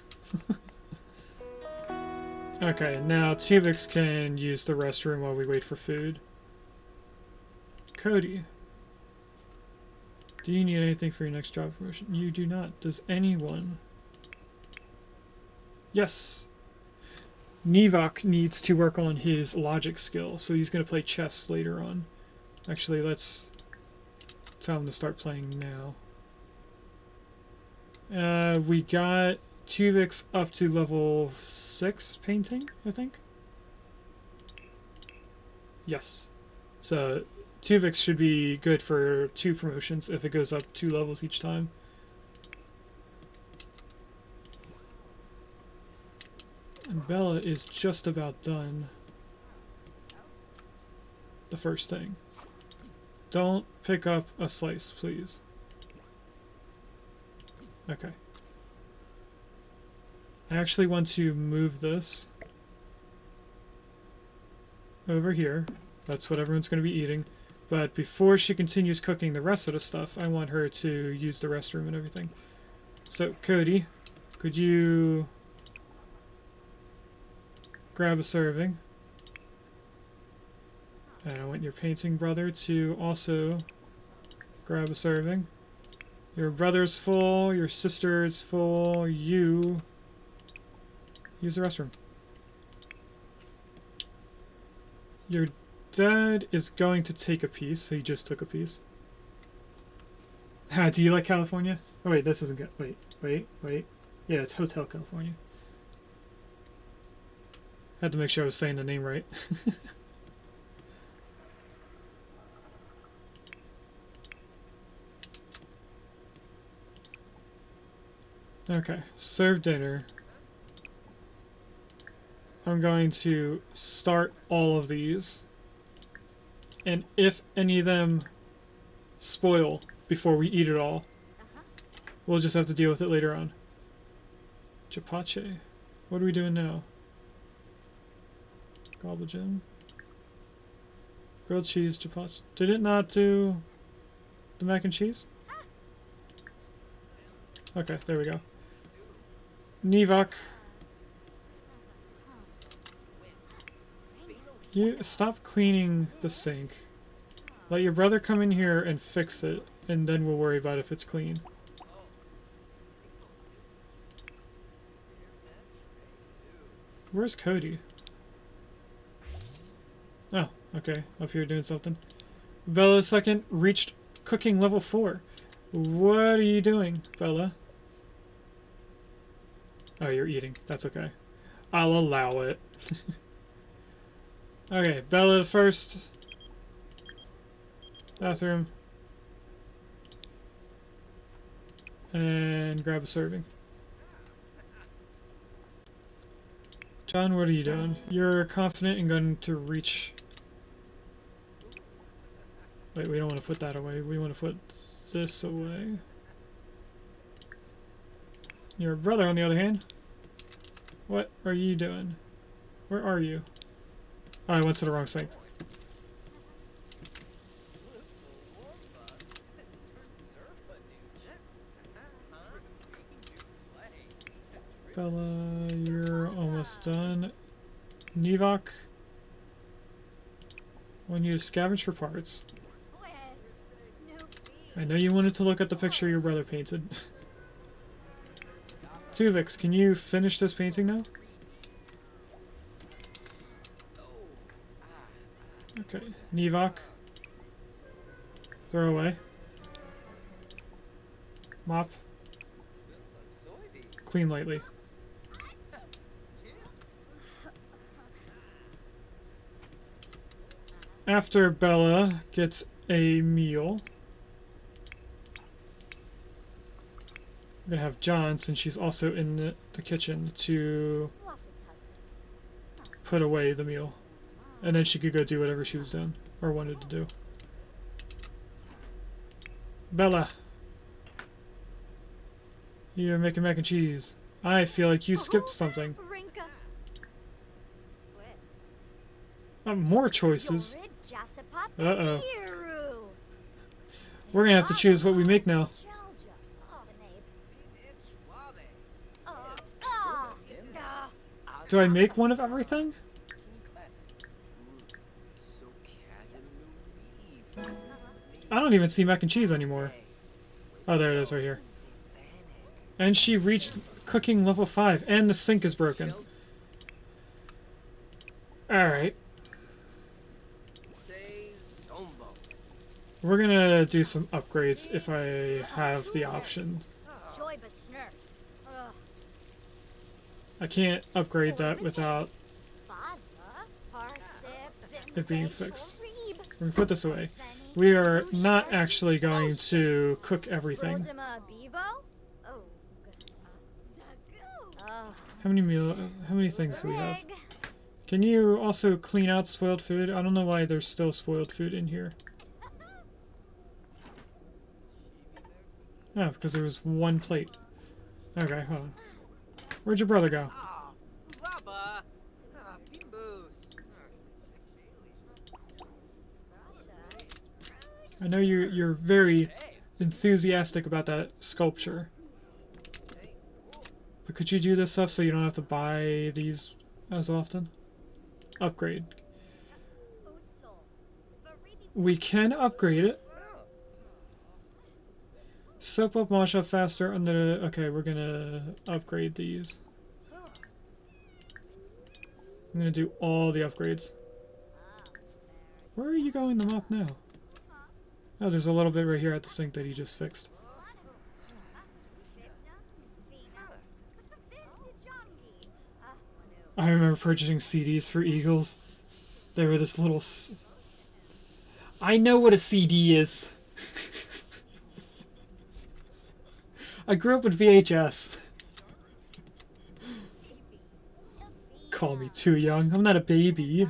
S1: Okay, now Tuvix can use the restroom while we wait for food. Cody, do you need anything for your next job promotion? You do not. Does anyone? Yes. Nivok needs to work on his logic skill, so he's going to play chess later on. Actually, let's tell him to start playing now. We got Tuvix up to level 6 painting, I think? Yes. So, Tuvix should be good for 2 promotions if it goes up 2 levels each time. And Bella is just about done. The first thing. Don't pick up a slice, please. Okay. I actually want to move this over here. That's what everyone's going to be eating. But before she continues cooking the rest of the stuff, I want her to use the restroom and everything. So, Cody, could you grab a serving? And I want your painting brother to also grab a serving. Your brother's full, your sister is full, you use the restroom. Your dad is going to take a piece. He just took a piece. Do you like California? Oh wait, this isn't good. Wait. Yeah, it's Hotel California. Had to make sure I was saying the name right. Okay, serve dinner. I'm going to start all of these. And if any of them spoil before we eat it all, we'll just have to deal with it later on. Chapache. What are we doing now? Gobblegin. Grilled cheese, chapache. Did it not do the mac and cheese? Okay, there we go. Nivok. You stop cleaning the sink. Let your brother come in here and fix it, and then we'll worry about if it's clean. Where's Cody? Oh, okay. Up here doing something. Bella second reached cooking level 4. What are you doing, Bella? Oh, you're eating. That's okay. I'll allow it. Okay, Bella first. Bathroom. And grab a serving. John, what are you doing? You're confident and going to reach... Wait, we don't want to put that away. We want to put this away. Your brother, on the other hand. What are you doing? Where are you? Oh, I went to the wrong sink. Bella, you're almost done. Nivok, I want you to scavenge for parts.
S2: Pues, no
S1: I know you wanted to look at the picture your brother painted. Tuvix, can you finish this painting now? Okay. Nivok. Throw away. Mop. Clean lightly. After Bella gets a meal, we're gonna have John, since she's also in the kitchen, to put away the meal. And then she could go do whatever she was doing, or wanted to do. Bella! You're making mac and cheese. I feel like you skipped something.
S2: Rinka.
S1: More choices. Uh-oh. We're gonna have to choose what we make now. Do I make one of everything? I don't even see mac and cheese anymore. Oh, there it is right here. And she reached cooking level 5, and the sink is broken. Alright. We're gonna do some upgrades if I have the option. I can't upgrade that without it being fixed. We're gonna put this away. We are not actually going to cook everything. How many things do we have? Can you also clean out spoiled food? I don't know why there's still spoiled food in here. Oh, because there was one plate. Okay, hold on. Where'd your brother go? I know you're very enthusiastic about that sculpture. But could you do this stuff so you don't have to buy these as often? Upgrade. We can upgrade it. Soap up, wash up faster under the... Okay, we're gonna upgrade these. I'm gonna do all the upgrades. Where are you going to mop now? Oh, there's a little bit right here at the sink that he just fixed. I remember purchasing CDs for Eagles. They were this little... I know what a CD is. I grew up with VHS. Call me too young. I'm not a baby.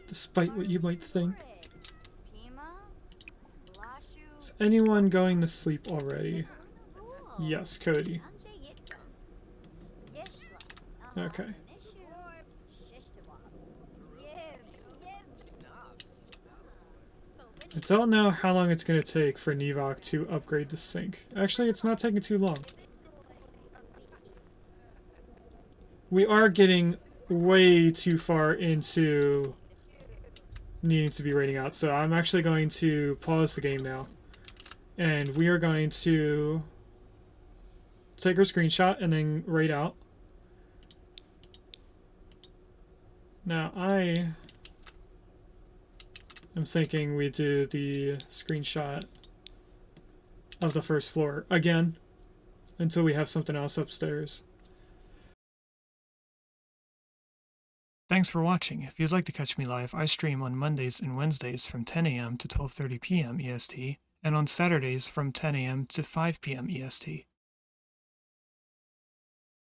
S1: Despite what you might think. Is anyone going to sleep already? Yes, Cody. Okay. I don't know how long it's going to take for Nivok to upgrade the sink. Actually, it's not taking too long. We are getting way too far into needing to be rating out, so I'm actually going to pause the game now. And we are going to take our screenshot and then rate out. Now I am thinking we do the screenshot of the first floor again until we have something else upstairs. Thanks for watching. If you'd like to catch me live, I stream on Mondays and Wednesdays from 10 a.m. to 12:30 p.m. EST, and on Saturdays from 10 a.m. to 5 p.m. EST.